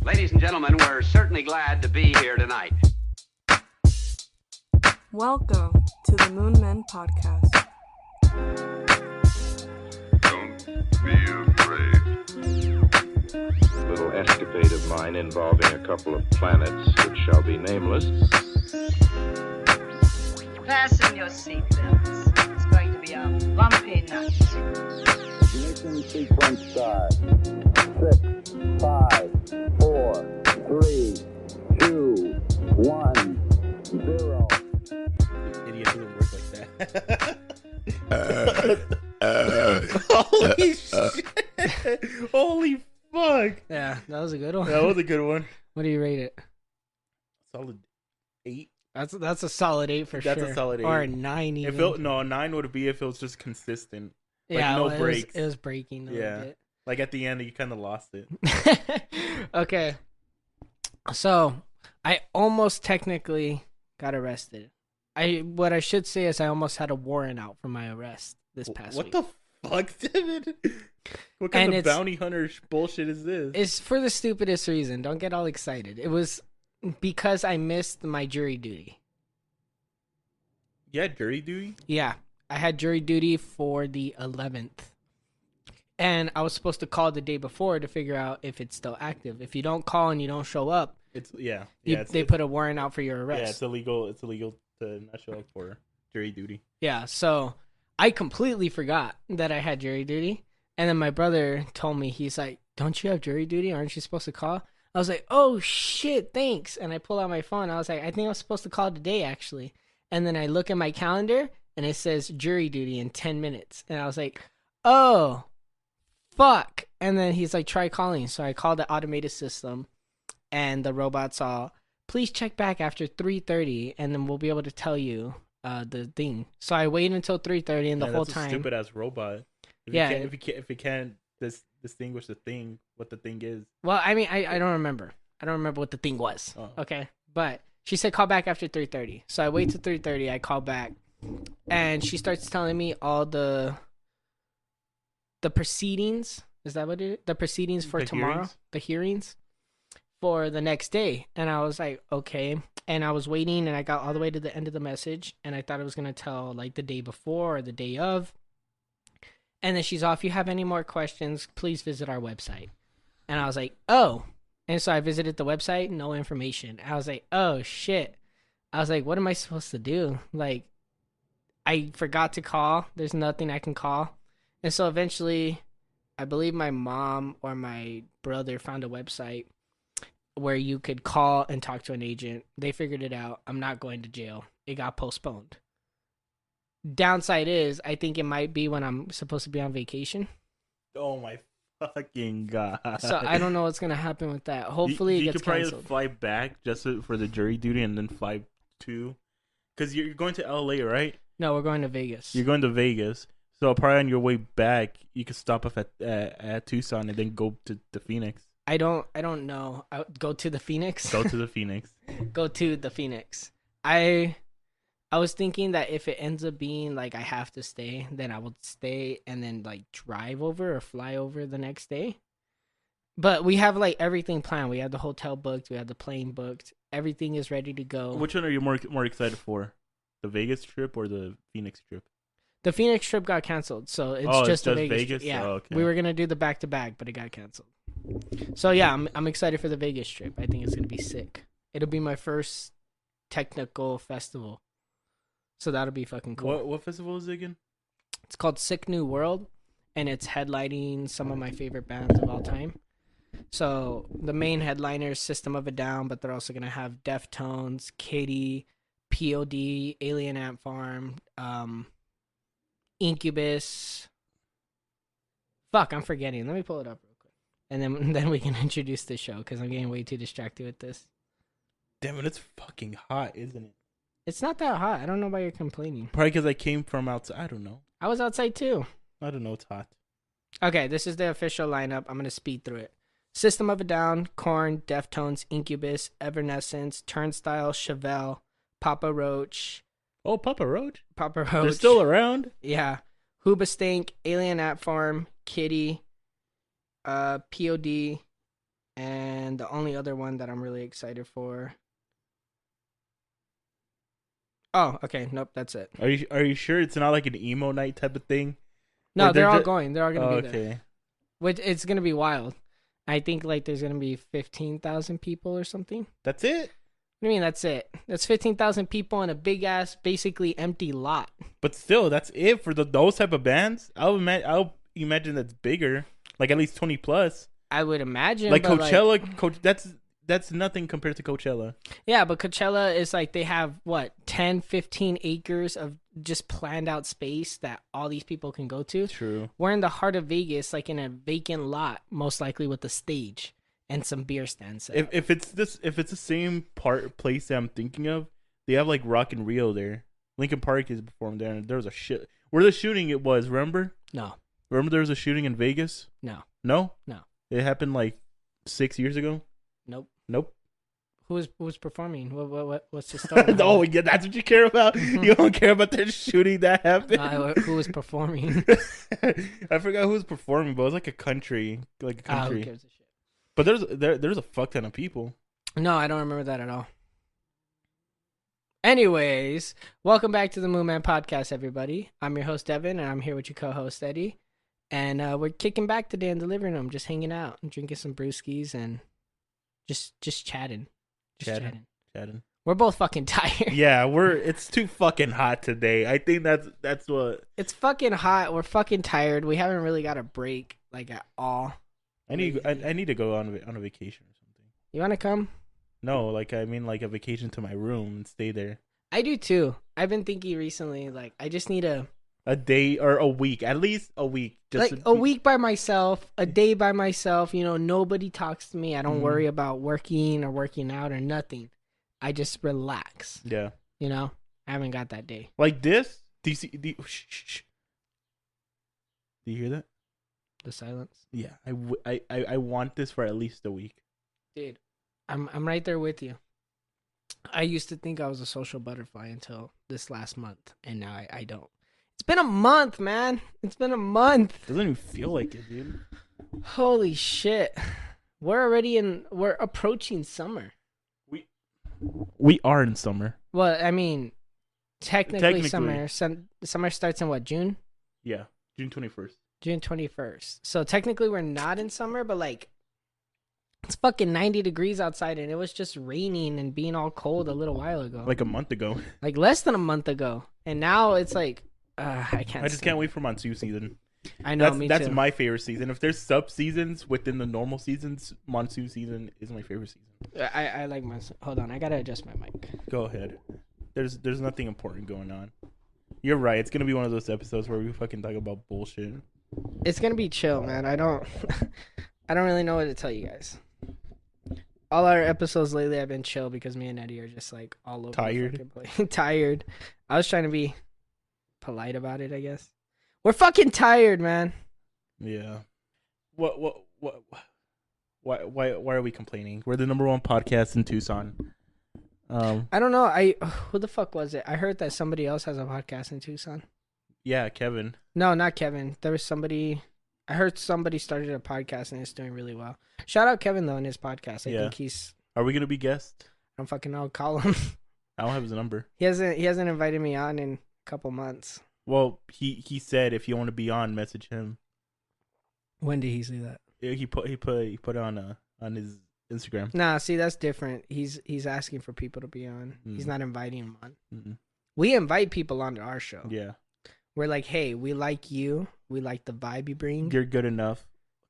Ladies and gentlemen, we're certainly glad to be here tonight. Welcome to the Moon Men Podcast. Don't be afraid. Little escapade of mine involving a couple of planets which shall be nameless. Fasten your seatbelts. It's going to be a bumpy night. Ignition sequence start. 6, 5, 4, 3, 2, 1, 0. Idiot doesn't work like that. Holy shit! Holy fuck! Yeah, that was a good one. That was a good one. What do you rate it? Solid 8. That's a solid 8 for sure. That's a solid 8. Or a 9 even. If it, no, 9 would be if it was just consistent. Like yeah, no well, breaks. It was breaking a little bit. Like at the end, you kind of lost it. Okay. So, I almost technically got arrested. What I should say is I almost had a warrant out for my arrest this past week. What the fuck, David? What kind of bounty hunter bullshit is this? It's for the stupidest reason. Don't get all excited. It was because I missed my jury duty. Yeah, jury duty? Yeah. I had jury duty for the 11th. And I was supposed to call the day before to figure out if it's still active. If you don't call and you don't show up, they put a warrant out for your arrest. Yeah, it's illegal. It's illegal to not show up for jury duty. Yeah, so I completely forgot that I had jury duty. And then my brother told me, he's like, "Don't you have jury duty? Aren't you supposed to call?" I was like, "Oh shit, thanks." And I pull out my phone. I was like, "I think I was supposed to call today, actually." And then I look at my calendar and it says jury duty in 10 minutes. And I was like, "Oh, fuck." And then he's like, "Try calling." So I called the automated system and the robot saw, "Please check back after 3:30 and then we'll be able to tell you the thing." So I waited until 3:30 and the whole time. Stupid ass robot. If you can't distinguish what the thing is. Well, I mean, I don't remember. I don't remember what the thing was. Oh. Okay, but she said call back after 3:30. So I wait till 3:30. I call back, and she starts telling me all the proceedings. Is that what it is? The proceedings for tomorrow? Hearings? The hearings for the next day. And I was like, okay. And I was waiting, and I got all the way to the end of the message, and I thought it was gonna tell like the day before or the day of. And then she's off. "If you have any more questions, please visit our website." And I was like, "Oh." And so I visited the website, no information. I was like, "Oh, shit." I was like, what am I supposed to do? Like, I forgot to call. There's nothing I can call. And so eventually, I believe my mom or my brother found a website where you could call and talk to an agent. They figured it out. I'm not going to jail. It got postponed. Downside is, I think it might be when I'm supposed to be on vacation. Oh my fucking god! So I don't know what's gonna happen with that. Hopefully, it gets you could probably canceled. fly back just for the jury duty and then fly to, because you're going to LA, right? No, we're going to Vegas. You're going to Vegas, so probably on your way back, you could stop off at Tucson and then go to Phoenix. I don't know. Go to the Phoenix. Go to the Phoenix. Go to the Phoenix. I was thinking that if it ends up being like I have to stay, then I would stay and then like drive over or fly over the next day. But we have like everything planned. We have the hotel booked. We have the plane booked. Everything is ready to go. Which one are you more excited for? The Vegas trip or the Phoenix trip? The Phoenix trip got canceled, so it's just the Vegas trip. Yeah, oh, okay. We were gonna do the back-to-back, but it got canceled. So yeah, I'm excited for the Vegas trip. I think it's gonna be sick. It'll be my first technical festival. So that'll be fucking cool. What festival is it again? It's called Sick New World, and it's headlining some of my favorite bands of all time. So the main headliner is System of a Down, but they're also gonna have Deftones, Kitty, POD, Alien Ant Farm, Incubus. Fuck, I'm forgetting. Let me pull it up real quick, and then we can introduce the show because I'm getting way too distracted with this. Damn it, it's fucking hot, isn't it? It's not that hot. I don't know why you're complaining. Probably because I came from outside. I don't know. I was outside too. I don't know. It's hot. Okay, this is the official lineup. I'm going to speed through it. System of a Down, Korn, Deftones, Incubus, Evanescence, Turnstile, Chevelle, Papa Roach. Oh, Papa Roach? Papa Roach. They're still around? Yeah. Hoobastank, Alien Ant Farm, Kitty, POD, And the only other one that I'm really excited for. Oh, okay. Nope, that's it. Are you sure it's not like an emo night type of thing? No, Or they're all ju- going. They're all gonna be there. Okay. Which it's gonna be wild. I think like there's gonna be 15,000 people or something. That's it? What do you mean that's it? That's 15,000 people in a big ass, basically empty lot. But still, that's it for those type of bands? I'll imagine that's bigger. Like at least 20 plus. I would imagine. Like but Coachella, that's nothing compared to Coachella. Yeah, but Coachella is like they have what 10, 15 acres of just planned out space that all these people can go to. True. We're in the heart of Vegas, like in a vacant lot, most likely with a stage and some beer stands. Set up. If it's the same place that I'm thinking of, they have like Rock in Rio there. Linkin Park is performed there, and there was a shit where the shooting it was. Remember there was a shooting in Vegas? No. It happened like 6 years ago. Nope. Who was performing? What's the story? Oh yeah, that's what you care about. You don't care about that shooting that happened. Who was performing? I forgot who was performing, but it was like a country. Who cares a shit? But there's a fuck ton of people. No, I don't remember that at all. Anyways, welcome back to the Moon Man Podcast, everybody. I'm your host, Evan, and I'm here with your co-host, Eddie. And we're kicking back today in the living room, just hanging out and drinking some brewskis and just chatting. Chatting. We're both fucking tired. Yeah, it's too fucking hot today. I think that's what. It's fucking hot. We're fucking tired. We haven't really got a break, like, at all. I need to go on a vacation or something. You want to come? No, like I mean like a vacation to my room and stay there. I do too. I've been thinking recently, like, I just need a day or a week, at least a week. Just like a week by myself, a day by myself. You know, nobody talks to me. I don't worry about working or working out or nothing. I just relax. Yeah. You know, I haven't got that day. Like this. Do you see? Do you hear that? The silence. Yeah. I want this for at least a week. Dude, I'm right there with you. I used to think I was a social butterfly until this last month, and now I don't. It's been a month, man. It's been a month. Doesn't even feel like it, dude. Holy shit. We're approaching summer. We are in summer. Well, I mean, technically. Summer. Summer starts in what, June? Yeah, June 21st. June 21st. So technically we're not in summer, but like it's fucking 90 degrees outside and it was just raining and being all cold a little while ago. Like a month ago. Like less than a month ago. And now it's like I can't wait for monsoon season. I know, me too. That's my favorite season. If there's sub seasons within the normal seasons, monsoon season is my favorite season. I like monsoon. Hold on, I gotta adjust my mic. Go ahead. There's nothing important going on. You're right. It's gonna be one of those episodes where we fucking talk about bullshit. It's gonna be chill, man. I don't really know what to tell you guys. All our episodes lately have been chill because me and Eddie are just like all over tired. The fucking place. Tired. I was trying to be polite about it, I guess. We're fucking tired, man. Yeah. Why are we complaining? We're the #1 podcast in Tucson. I don't know. Who the fuck was it? I heard that somebody else has a podcast in Tucson. Yeah, Kevin. No, not Kevin. There was somebody. I heard somebody started a podcast and it's doing really well. Shout out Kevin though in his podcast. I think he's. Are we gonna be guests? I don't fucking know. Call him. I don't have his number. He hasn't invited me on in a couple months. Well, he said if you want to be on, message him. When did he say that? He put it on his Instagram. Nah, see that's different. He's asking for people to be on. He's not inviting them on. Mm-mm. We invite people onto our show. Yeah. We're like, hey, we like you. We like the vibe you bring. You're good enough.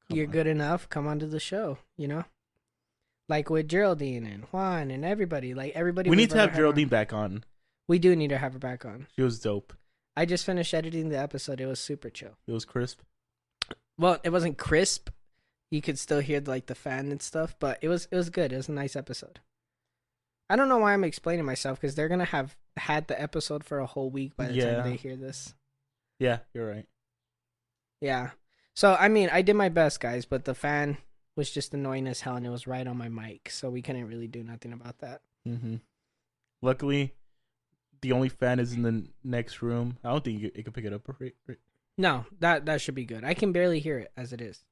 You're good enough. Come onto the show. You know, like with Geraldine and Juan and everybody. Like everybody. We need to have Geraldine back on. We do need to have her back on. She was dope. I just finished editing the episode. It was super chill. It was crisp. Well, it wasn't crisp. You could still hear like the fan and stuff, but it was good. It was a nice episode. I don't know why I'm explaining myself because they're gonna have had the episode for a whole week by the time they hear this. Yeah, you're right. Yeah. So I mean, I did my best, guys, but the fan was just annoying as hell, and it was right on my mic, so we couldn't really do nothing about that. Mm-hmm. Luckily, the only fan is in the next room. I don't think it could pick it up, right? No, that should be good. I can barely hear it as it is.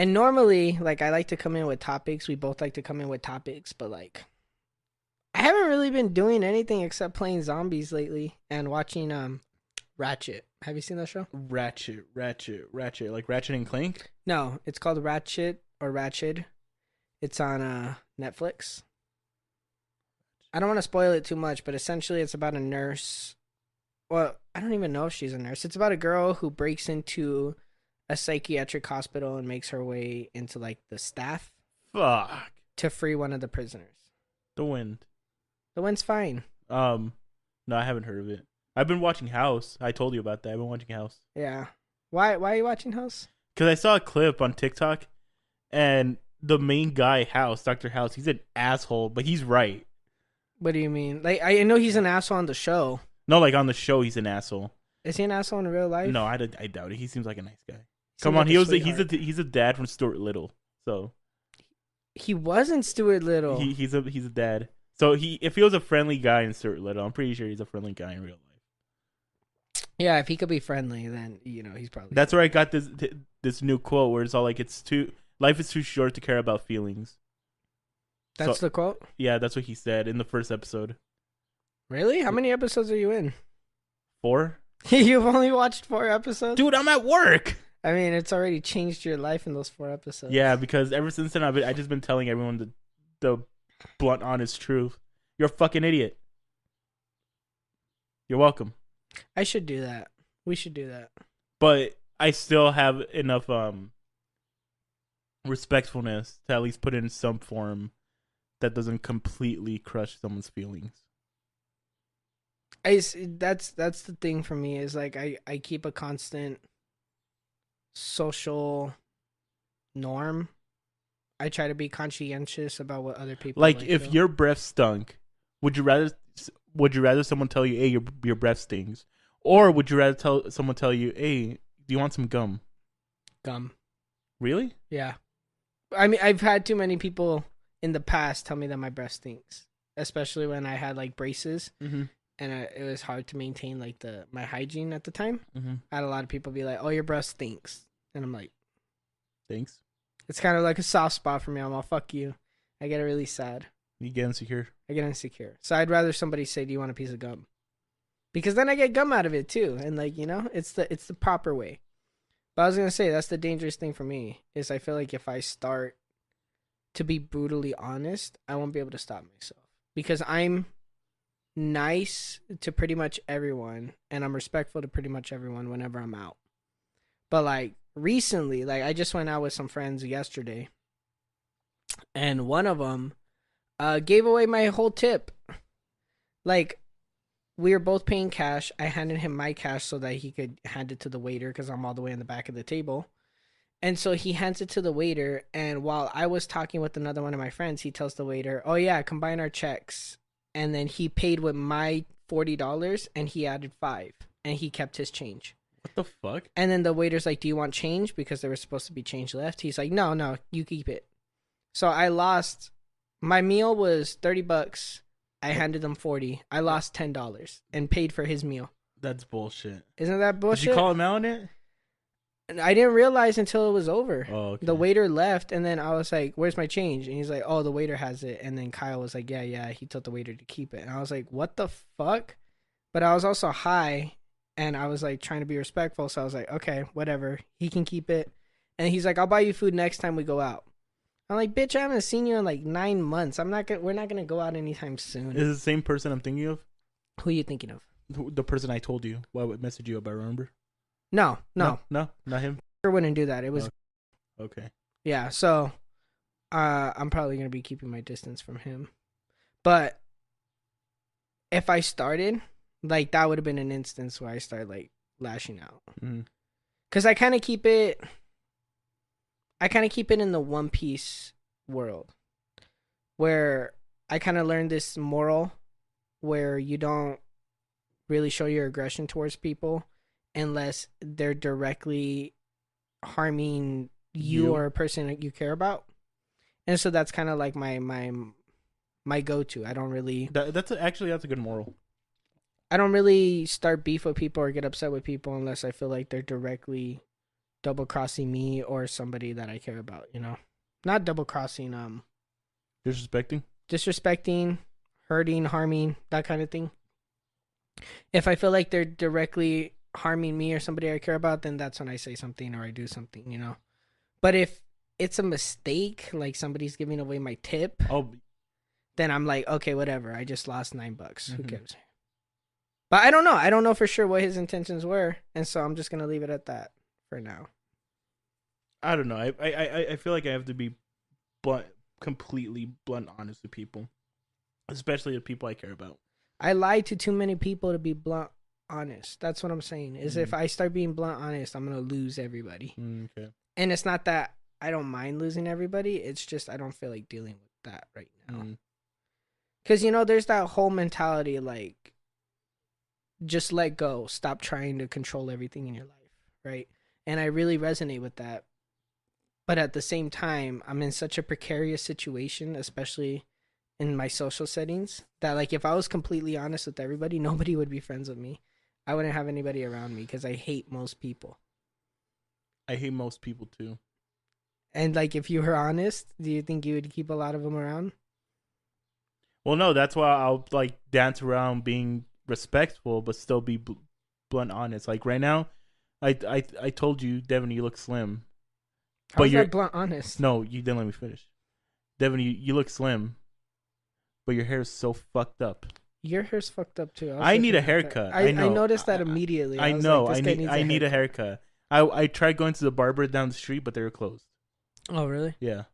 And normally, like, I like to come in with topics. We both like to come in with topics, but like, I haven't really been doing anything except playing zombies lately and watching Ratchet. Have you seen that show? Ratchet, like Ratchet and Clank. No, it's called Ratchet or Ratchet. It's on Netflix. I don't want to spoil it too much, but essentially it's about a nurse. Well, I don't even know if she's a nurse. It's about a girl who breaks into a psychiatric hospital and makes her way into like the staff. Fuck. To free one of the prisoners. The Wind. The Wind's fine. No, I haven't heard of it. I've been watching House. I told you about that. I've been watching House. Yeah. Why are you watching House? Because I saw a clip on TikTok, and the main guy, House, Dr. House, he's an asshole, but he's right. What do you mean? Like, I know he's an asshole on the show. No, like on the show, he's an asshole. Is he an asshole in real life? No, I doubt it. He seems like a nice guy. Seems Come on, like he's a dad from Stuart Little. So he wasn't Stuart Little. He's a dad. So if he was a friendly guy in Stuart Little, I'm pretty sure he's a friendly guy in real life. Yeah, if he could be friendly, then he's probably. That's where I got this new quote where it's all like life is too short to care about feelings. That's the quote? Yeah, that's what he said in the first episode. Really? How many episodes are you in? 4? You've only watched 4 episodes? Dude, I'm at work. I mean, it's already changed your life in those 4 episodes. Yeah, because ever since then, I just been telling everyone the blunt, honest truth. You're a fucking idiot. You're welcome. I should do that. We should do that. But I still have enough respectfulness to at least put in some form that doesn't completely crush someone's feelings. That's the thing for me is like I keep a constant social norm. I try to be conscientious about what other people like if feel. your breath stunk, would you rather someone tell you, hey, your breath stings, or would you rather someone tell you, hey, do you want some gum? Gum. Really? Yeah. I mean, I've had too many people in the past tell me that my breath stinks, especially when I had like braces. Mm-hmm. And it was hard to maintain like my hygiene at the time. Mm-hmm. I had a lot of people be like, "Oh, your breath stinks," and I'm like, "Thanks." It's kind of like a soft spot for me. I'm all, "Fuck you." I get really sad. You get insecure. I get insecure. So I'd rather somebody say, "Do you want a piece of gum?" Because then I get gum out of it too, and like it's the proper way. But I was gonna say that's the dangerous thing for me is I feel like if I start to be brutally honest, I won't be able to stop myself because I'm nice to pretty much everyone and I'm respectful to pretty much everyone whenever I'm out. But like recently, like I just went out with some friends yesterday and one of them gave away my whole tip. Like we were both paying cash. I handed him my cash so that he could hand it to the waiter because I'm all the way in the back of the table. And so he hands it to the waiter, and while I was talking with another one of my friends, he tells the waiter, "Oh yeah, combine our checks." And then he paid with my $40 and he added $5 and he kept his change. What the fuck? And then the waiter's like, "Do you want change?" Because there was supposed to be change left. He's like, No, you keep it. So I lost, my meal was $30. I handed him 40. I lost $10 and paid for his meal. That's bullshit. Isn't that bullshit? Did you call him out on it? I didn't realize until it was over. Oh, okay. The waiter left, and then I was like, "Where's my change?" And he's like, "Oh, the waiter has it." And then Kyle was like, Yeah, he told the waiter to keep it. And I was like, "What the fuck?" But I was also high, and I was like trying to be respectful, so I was like, "Okay, whatever. He can keep it." And he's like, "I'll buy you food next time we go out." I'm like, "Bitch, I haven't seen you in like 9 months. We're not gonna go out anytime soon." Is it the same person I'm thinking of? Who are you thinking of? The person I told you. What messaged you about? Remember? No, not him. I wouldn't do that. It was okay. Yeah, so I'm probably gonna be keeping my distance from him. But if I started, like that would have been an instance where I started like lashing out. Mm-hmm. Cause I kind of keep it in the One Piece world, where I kind of learned this moral, where you don't really show your aggression towards people unless they're directly harming you or a person that you care about. And so that's kind of like my go-to. I don't really that's a good moral. I don't really start beef with people or get upset with people unless I feel like they're directly double crossing me or somebody that I care about, you know? Not double crossing, disrespecting, hurting, harming, that kind of thing. If I feel like they're directly harming me or somebody I care about, then that's when I say something or I do something, you know? But if it's a mistake, like somebody's giving away my tip, then I'm like, okay, whatever. I just lost $9. Who cares? But I don't know. I don't know for sure what his intentions were, and so I'm just gonna leave it at that for now. I don't know. I feel like I have to be completely blunt honest with people, especially the people I care about. I lie to too many people to be blunt honest. That's what I'm saying. Is if I start being blunt honest, I'm gonna lose everybody. Okay. And it's not that I don't mind losing everybody. It's just I don't feel like dealing with that right now. Because, you know, there's that whole mentality like, just let go. Stop trying to control everything in your life, right? And I really resonate with that. But at the same time, I'm in such a precarious situation, especially in my social settings, that like if I was completely honest with everybody, nobody would be friends with me. I wouldn't have anybody around me because I hate most people. I hate most people too. And like, if you were honest, do you think you would keep a lot of them around? Well, no, that's why I'll like dance around being respectful, but still be blunt honest. Like right now, I told you, Devin, you look slim. How is that blunt honest? No, you didn't let me finish. Devin, you look slim, but your hair is so fucked up. Your hair's fucked up too. I need a haircut. I know. I noticed that immediately. I know. Like, I need a haircut. I tried going to the barber down the street, but they were closed. Oh, really? Yeah.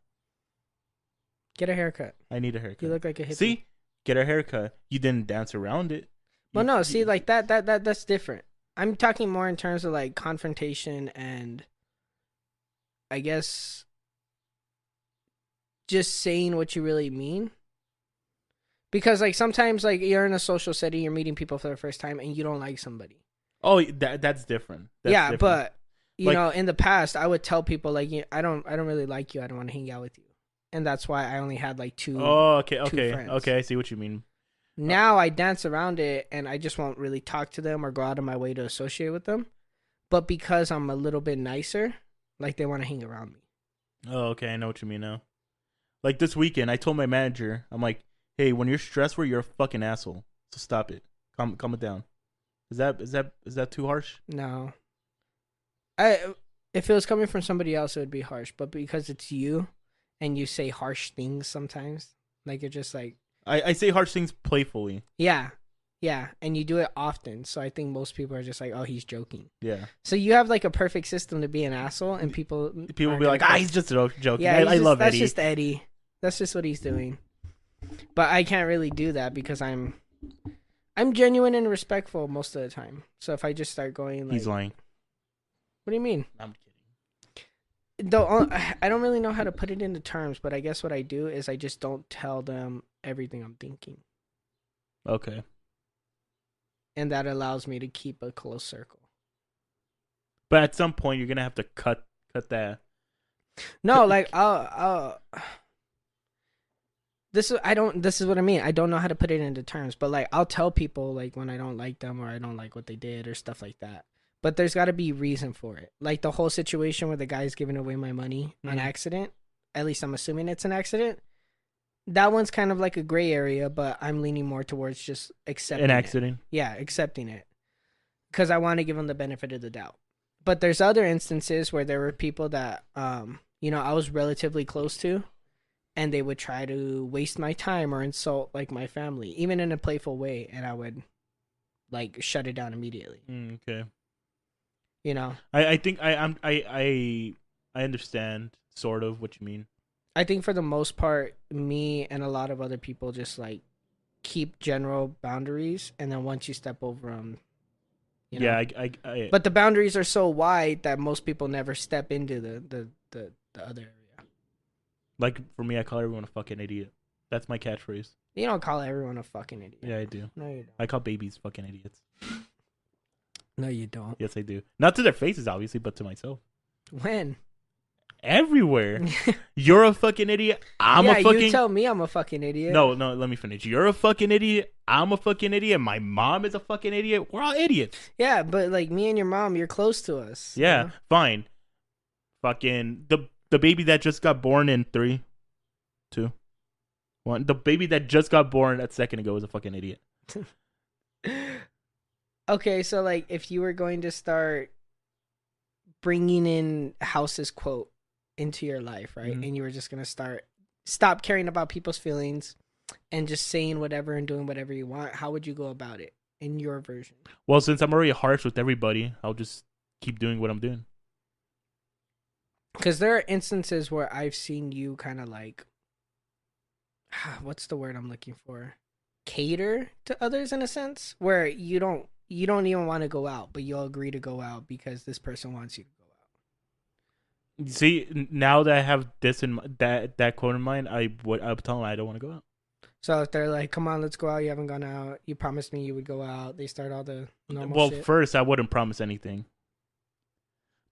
Get a haircut. I need a haircut. You look like a hippie. See? Get a haircut. You didn't dance around it. Well, no. See, like that's different. I'm talking more in terms of like confrontation and I guess just saying what you really mean. Because like sometimes like you're in a social setting, you're meeting people for the first time and you don't like somebody. Oh, that's different. That's different. But you know, in the past I would tell people like, I don't really like you. I don't want to hang out with you. And that's why I only had like two. Oh, okay. friends. Okay, I see what you mean. Now I dance around it and I just won't really talk to them or go out of my way to associate with them. But because I'm a little bit nicer, like they want to hang around me. Oh, okay. I know what you mean now. Like this weekend, I told my manager, I'm like, hey, when you're stressed, you're a fucking asshole. So stop it. Calm it down. Is that too harsh? No. If it was coming from somebody else, it would be harsh. But because it's you, and you say harsh things sometimes, like you're just like. I say harsh things playfully. Yeah, and you do it often. So I think most people are just like, oh, he's joking. Yeah. So you have like a perfect system to be an asshole, and people be like, he's just joking. Yeah, I love Eddie. That's just Eddie. That's just what he's doing. But I can't really do that because I'm genuine and respectful most of the time. So if I just start going like... He's lying. What do you mean? I'm kidding. Though I don't really know how to put it into terms, but I guess what I do is I just don't tell them everything I'm thinking. Okay. And that allows me to keep a close circle. But at some point, you're gonna have to cut that. No, like I'll This is what I mean. I don't know how to put it into terms, but like I'll tell people like when I don't like them or I don't like what they did or stuff like that. But there's got to be reason for it. Like the whole situation where the guy's giving away my money on accident. At least I'm assuming it's an accident. That one's kind of like a gray area, but I'm leaning more towards just accepting an accident. Yeah, accepting it. Because I want to give them the benefit of the doubt. But there's other instances where there were people that, you know, I was relatively close to. And they would try to waste my time or insult like my family, even in a playful way. And I would like shut it down immediately. Okay. You know, I think I understand sort of what you mean. I think for the most part, me and a lot of other people just like keep general boundaries. And then once you step over them, you know. Yeah, I but the boundaries are so wide that most people never step into the other area. Like for me, I call everyone a fucking idiot. That's my catchphrase. You don't call everyone a fucking idiot. Yeah, I do. No, you don't. I call babies fucking idiots. No, you don't. Yes, I do. Not to their faces, obviously, but to myself. When? Everywhere. You're a fucking idiot. I'm a fucking... you tell me I'm a fucking idiot. No, let me finish. You're a fucking idiot. I'm a fucking idiot. My mom is a fucking idiot. We're all idiots. Yeah, but like me and your mom, you're close to us. Yeah, you know? fine. Fucking the baby that just got born in 3, 2, 1. The baby that just got born a second ago is a fucking idiot. Okay, so like if you were going to start bringing in House's quote into your life, right? Mhm. And you were just going to stop caring about people's feelings and just saying whatever and doing whatever you want, how would you go about it in your version? Well, since I'm already harsh with everybody, I'll just keep doing what I'm doing. Because there are instances where I've seen you kind of like, what's the word I'm looking for? Cater to others in a sense, where you don't even want to go out, but you'll agree to go out because this person wants you to go out. See, now that I have this in that quote in mind, I would tell them I don't want to go out. So if they're like, "Come on, let's go out. You haven't gone out. You promised me you would go out." They start all the normal shit. First, I wouldn't promise anything.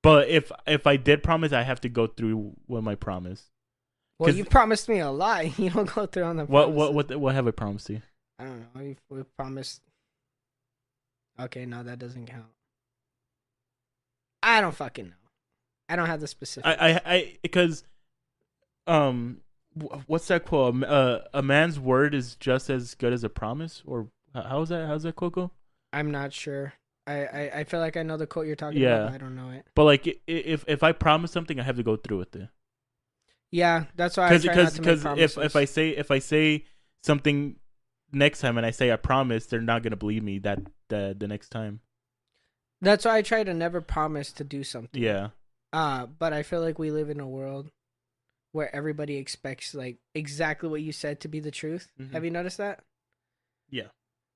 But if I did promise, I have to go through with my promise. Well, you promised me a lot. You don't go through on the promises. What have I promised you? I don't know. We promised. Okay, no, that doesn't count. I don't fucking know. I don't have the specifics. Because what's that quote? A man's word is just as good as a promise, or how's that quote go? I'm not sure. I feel like I know the quote you're talking about, but I don't know it. But like, if I promise something, I have to go through with it. Yeah, that's why I try not to make promises. if I say something next time and I say I promise, they're not gonna believe me the next time. That's why I try to never promise to do something. Yeah. But I feel like we live in a world where everybody expects like exactly what you said to be the truth. Mm-hmm. Have you noticed that? Yeah.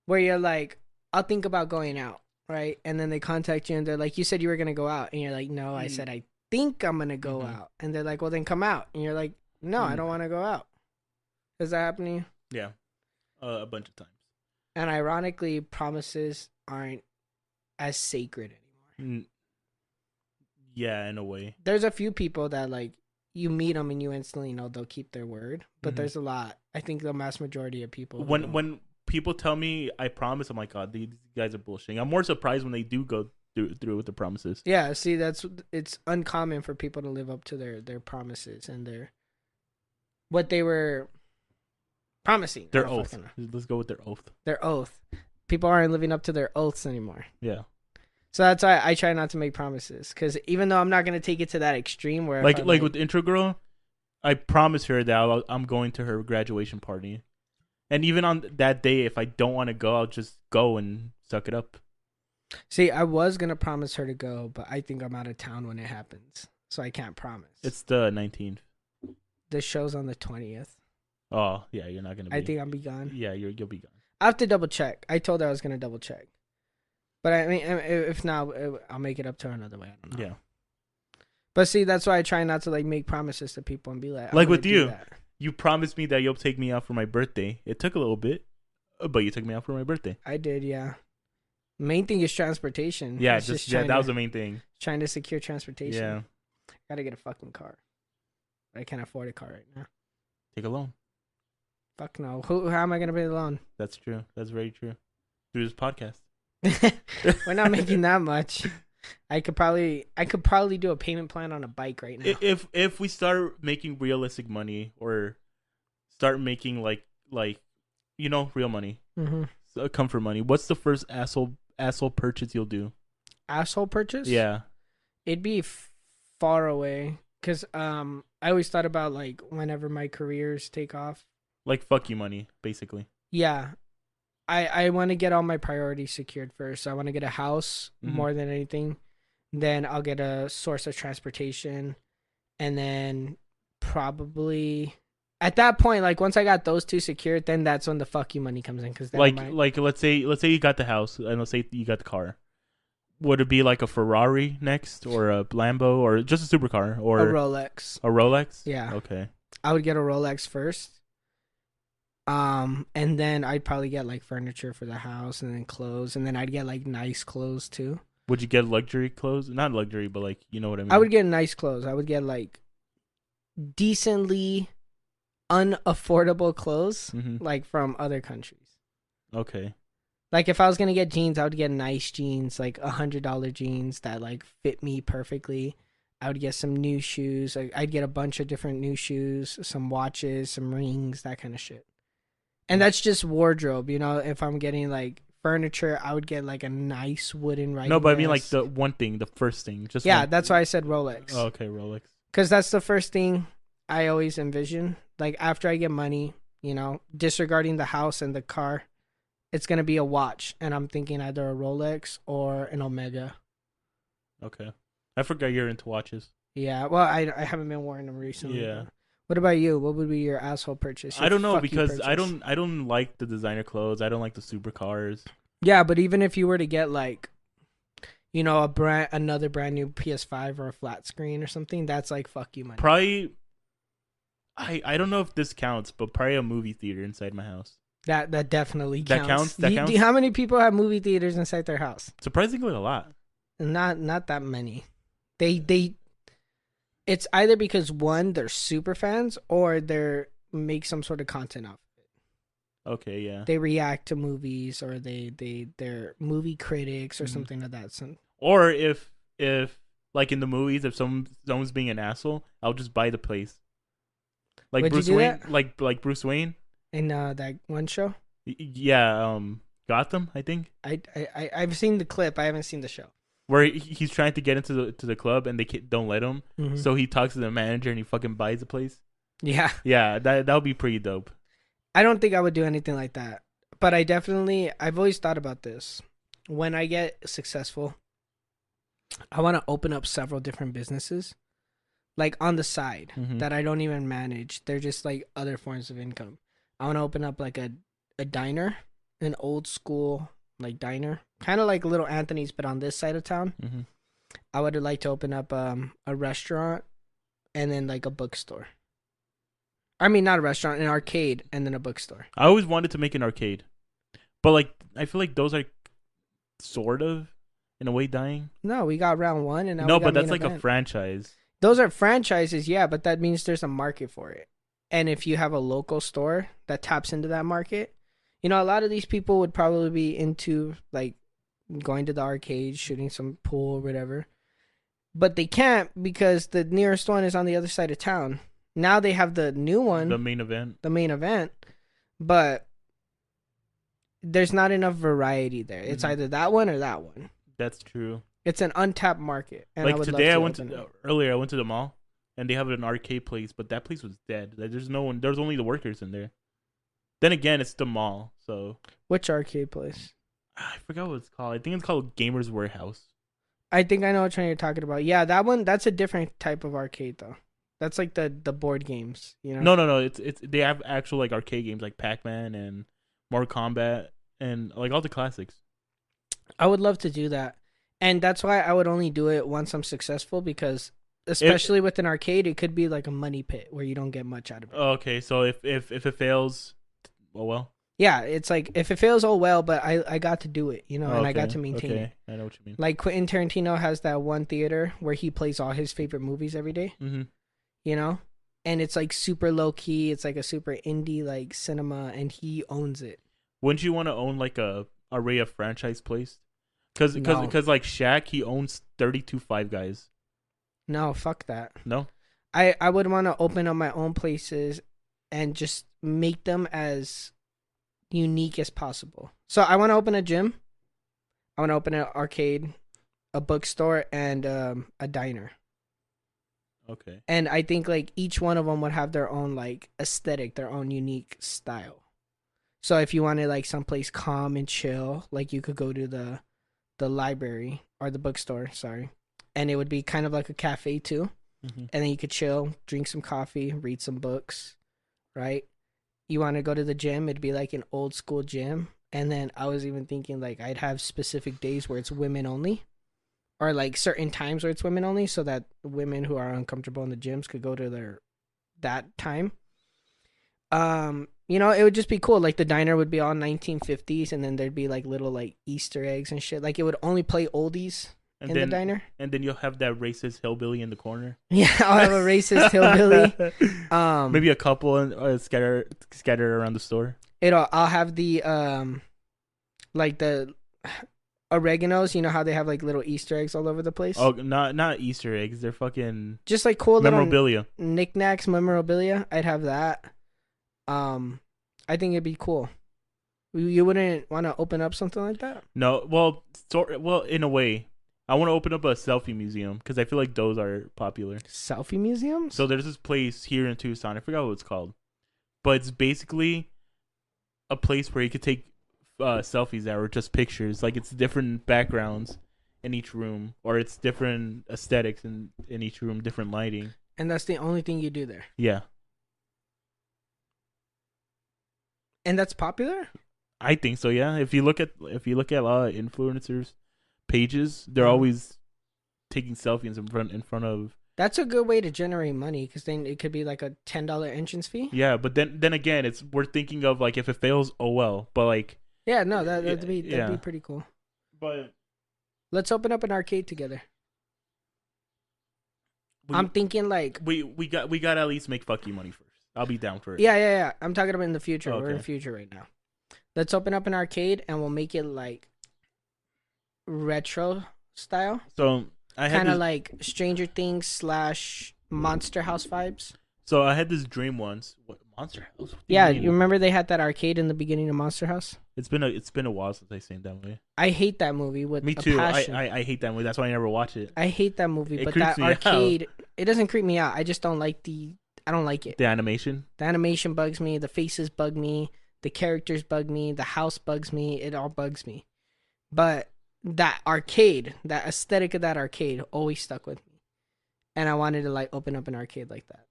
Where you're like, I'll think about going out, right? And then they contact you and they're like, you said you were gonna go out, and you're like, no, I said I think I'm gonna go out. And they're like, well, then come out, and you're like, no, I don't want to go out. Does that happen to you? Yeah, a bunch of times. And ironically, promises aren't as sacred anymore. Yeah, in a way. There's a few people that like you meet them and you instantly know they'll keep their word, but there's a lot. I think the mass majority of people. When people tell me I promise, I'm like, God, these guys are bullshitting. I'm more surprised when they do go through with the promises. Yeah, see, it's uncommon for people to live up to their promises and what they were promising. Their oath. Let's go with their oath. Their oath. People aren't living up to their oaths anymore. Yeah. So that's why I try not to make promises, because even though I'm not gonna take it to that extreme where like with Intro Girl, I promised her that I'm going to her graduation party, and even on that day, if I don't want to go, I'll just go and suck it up. See, I was gonna promise her to go, but I think I'm out of town when it happens, so I can't promise. It's the 19th. The show's on the 20th. Oh yeah, you're not gonna be. I think I'll be gone. Yeah, you'll be gone. I have to double check. I told her I was gonna double check, but I mean, if not, I'll make it up to her another way. I don't know. Yeah. But see, that's why I try not to like make promises to people and be like with you. You promised me that you'll take me out for my birthday. It took a little bit, but you took me out for my birthday. I did, yeah. Main thing is transportation. Yeah, that was the main thing. Trying to secure transportation. Yeah. Gotta get a fucking car. I can't afford a car right now. Take a loan. Fuck no. How am I gonna pay the loan? That's true. That's very true. Through this podcast. We're not making that much. I could probably do a payment plan on a bike right now. If we start making realistic money, or start making like real money, comfort money, what's the first asshole purchase you'll do? Asshole purchase? Yeah, it'd be far away, because I always thought about like whenever my careers take off, like fuck you money, basically. Yeah. I want to get all my priorities secured first. I want to get a house more than anything. Then I'll get a source of transportation. And then probably at that point, like once I got those two secured, then that's when the fuck you money comes in. Cause then like let's say you got the house, and let's say you got the car. Would it be like a Ferrari next, or a Lambo, or just a supercar, or a Rolex? A Rolex? Yeah. Okay. I would get a Rolex first. And then I'd probably get like furniture for the house, and then clothes, and then I'd get like nice clothes too. Would you get luxury clothes? Not luxury, but like, you know what I mean? I would get nice clothes. I would get like decently unaffordable clothes, like from other countries. Okay. Like if I was gonna get jeans, I would get nice jeans, like $100 jeans that like fit me perfectly. I would get some new shoes. I'd get a bunch of different new shoes, some watches, some rings, that kind of shit. And that's just wardrobe, you know. If I'm getting like furniture, I would get like a nice wooden writing No, but I mean like desk. the one thing, the first thing. Just Yeah, one. that's why I said Rolex. Oh, okay, Rolex. Because that's the first thing I always envision. Like after I get money, you know, disregarding the house and the car, it's gonna be a watch, and I'm thinking either a Rolex or an Omega. Okay, I forgot you're into watches. Yeah, well, I haven't been wearing them recently. Yeah. What about you? What would be your asshole purchase? I don't know Fuck you because I purchase? don't like the designer clothes. I don't like the supercars. Yeah, but even if you were to get like, you know, another brand new PS5 or a flat screen or something, that's like fuck you money. Probably. I don't know if this counts, but probably a movie theater inside my house. That definitely That counts. counts? How many people have movie theaters inside their house? Surprisingly, a lot. Not that many. They it's either because one, they're super fans, or they're make some sort of content off of it. Okay, yeah. They react to movies, or they're movie critics or something like that. So, Or if like in the movies, if someone's being an asshole, I'll just buy the place. Like Would you Bruce do Wayne, that? like Bruce Wayne. in that one show, Yeah, Gotham, I think, I've seen the clip. I haven't seen the show. where he's trying to get into the club and they don't let him. Mhm. So he talks to the manager and he fucking buys the place. Yeah, Yeah, that would be pretty dope. I don't think I would do anything like that, but I've always thought about this. When I get successful, I want to open up several different businesses, like on the side, Mhm. that I don't even manage. They're just like other forms of income. I want to open up like a diner, an old school like diner, kind of like Little Anthony's, but on this side of town. Mhm. I would like to open up a restaurant and then like a bookstore. I mean, not a restaurant, an arcade, and then a bookstore. I always wanted to make an arcade, but like I feel like those are sort of in a way dying. No, we got round one, and now No, we got but that's main like a event. franchise. Those are franchises, yeah, but that means there's a market for it. And if you have a local store that taps into that market, you know, a lot of these people would probably be into like going to the arcade, shooting some pool or whatever. But they can't because the nearest one is on the other side of town. Now they have the new one, The main event. but there's not enough variety there. It's Mhm. either that one or that one. That's true. It's an untapped market. And I Like would today, love I went open to it. earlier. I went to the mall, and they have an arcade place, but that place was dead. Like, there's no one. There's only the workers in there. Then again, it's the mall, so Which arcade place? I forgot what it's called. I think it's called Gamers Warehouse. I think I know which one you're talking about. Yeah, that one. That's a different type of arcade, though. That's like the board games, you know. No. It's they have actual like arcade games like Pac-Man and Mortal Kombat and like all the classics. I would love to do that, and that's why I would only do it once I'm successful, because especially with an arcade, it could be like a money pit where you don't get much out of it. Okay, so if it fails, well. Yeah, it's like if it fails, oh well, but I got to do it, you know, and I got Okay, to maintain okay. it. I know what you mean. Like Quentin Tarantino has that one theater where he plays all his favorite movies every day, Mm-hmm. you know, and it's like super low key. It's like a super indie like cinema, and he owns it. Wouldn't you want to own like a array of franchise place? Because No. like Shaq, he owns 32 Five Guys. No, fuck that. No. I would want to open up my own places and just make them as unique as possible. So I want to open a gym. I want to open an arcade, a bookstore, and a diner. Okay. And I think like each one of them would have their own like aesthetic, their own unique style. So if you wanted like someplace calm and chill, like you could go to the library or the bookstore, sorry. And it would be kind of like a cafe too. Mm-hmm. And then you could chill, drink some coffee, read some books, right? You want to go to the gym, it'd be like an old school gym. And then I was even thinking like I'd have specific days where it's women only, or like certain times where it's women only, so that women who are uncomfortable in the gyms could go to that time. You know, it would just be cool. Like the diner would be all 1950s, and then there'd be like little like Easter eggs and shit. Like it would only play oldies And in then the diner. and then you'll have that racist hillbilly in the corner. Yeah, I'll have a racist hillbilly. Maybe a couple and scattered around the store. I'll have the like the oreganos. You know how they have like little Easter eggs all over the place? Oh, not Easter eggs. They're fucking just like cool little memorabilia. Knickknacks, memorabilia. I'd have that. I think it'd be cool. You wouldn't want to open up something like that? No, well, in a way, I want to open up a selfie museum because I feel like those are popular. Selfie museums? So there's this place here in Tucson. I forgot what it's called, but it's basically a place where you could take selfies that were just pictures. Like it's different backgrounds in each room, or it's different aesthetics in each room, different lighting. And that's the only thing you do there? Yeah. And that's popular? I think so. Yeah. If you look at a lot of influencers' pages, they're always taking selfies in front of. That's a good way to generate money because then it could be like a $10 entrance fee. Yeah, but then again, we're thinking of like if it fails, oh well. But like. Yeah, no, that'd be pretty cool. But let's open up an arcade together. I'm thinking like we got to at least make fuck you money first. I'll be down for it. Yeah. I'm talking about in the future. Okay. We're in the future right now. Let's open up an arcade and we'll make it like retro style. So I had kind of like Stranger Things / Monster House vibes. So I had this dream once. What, Monster House? You remember they had that arcade in the beginning of Monster House? It's been a while since I seen that movie. I hate that movie with me too. passion. I hate that movie. That's why I never watch it. I hate that movie, but that creeps me arcade, it doesn't creep me out. I just don't like I don't like it. The animation? The animation bugs me. The faces bug me. The characters bug me. The house bugs me. It all bugs me. But that arcade, that aesthetic of that arcade always stuck with me. And I wanted to like open up an arcade like that.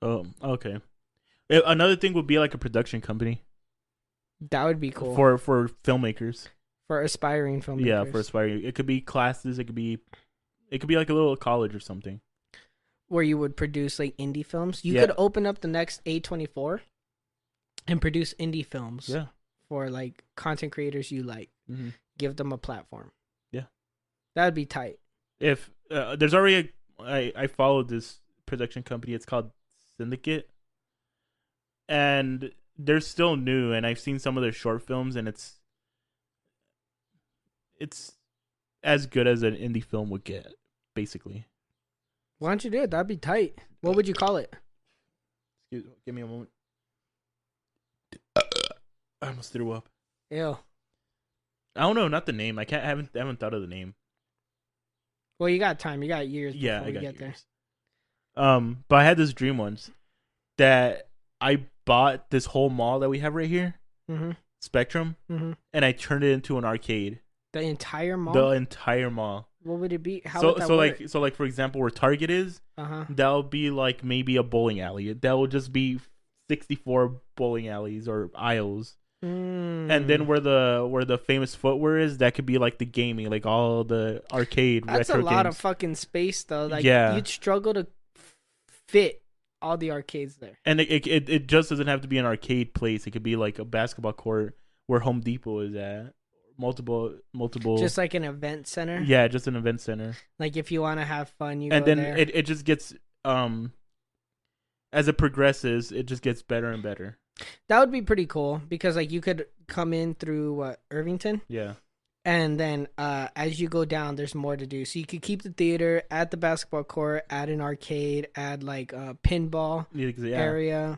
Oh, okay. Another thing would be like a production company. That would be cool. For filmmakers. For aspiring filmmakers. Yeah, for aspiring. It could be classes. It could be like a little college or something. Where you would produce like indie films. You could open up the next A24 and produce indie films. Yeah. For like content creators you like. Mm-hmm. Give them a platform. Yeah. That would be tight. If there's already I followed this production company. It's called Syndicate. And they're still new, and I've seen some of their short films, and it's as good as an indie film would get, basically. Why don't you do it? That'd be tight. What would you call it? Give me a moment. I almost threw up. Ew. I don't know, not the name. I haven't thought of the name. Well, you got time. You got years before we get years. there. But I had this dream once that I bought this whole mall that we have right here, Spectrum, and I turned it into an arcade. The entire mall? The entire mall. What would it be? How would that work? Like for example, where Target is, that'll be like maybe a bowling alley. That will just be 64 bowling alleys or aisles. And then where the famous footwear is, that could be like the gaming, like all the arcade. That's retro a lot games. of fucking space though. Like yeah. You'd struggle to fit all the arcades there. And it just doesn't have to be an arcade place. It could be like a basketball court where Home Depot is at. Multiple. Just like an event center. Yeah, just an event center. Like if you want to have fun, you and go then there. it just gets as it progresses, it just gets better and better. That would be pretty cool because like you could come in through Irvington. Yeah. And then as you go down, there's more to do. So you could keep the theater, add the basketball court, add an arcade, add like a pinball area,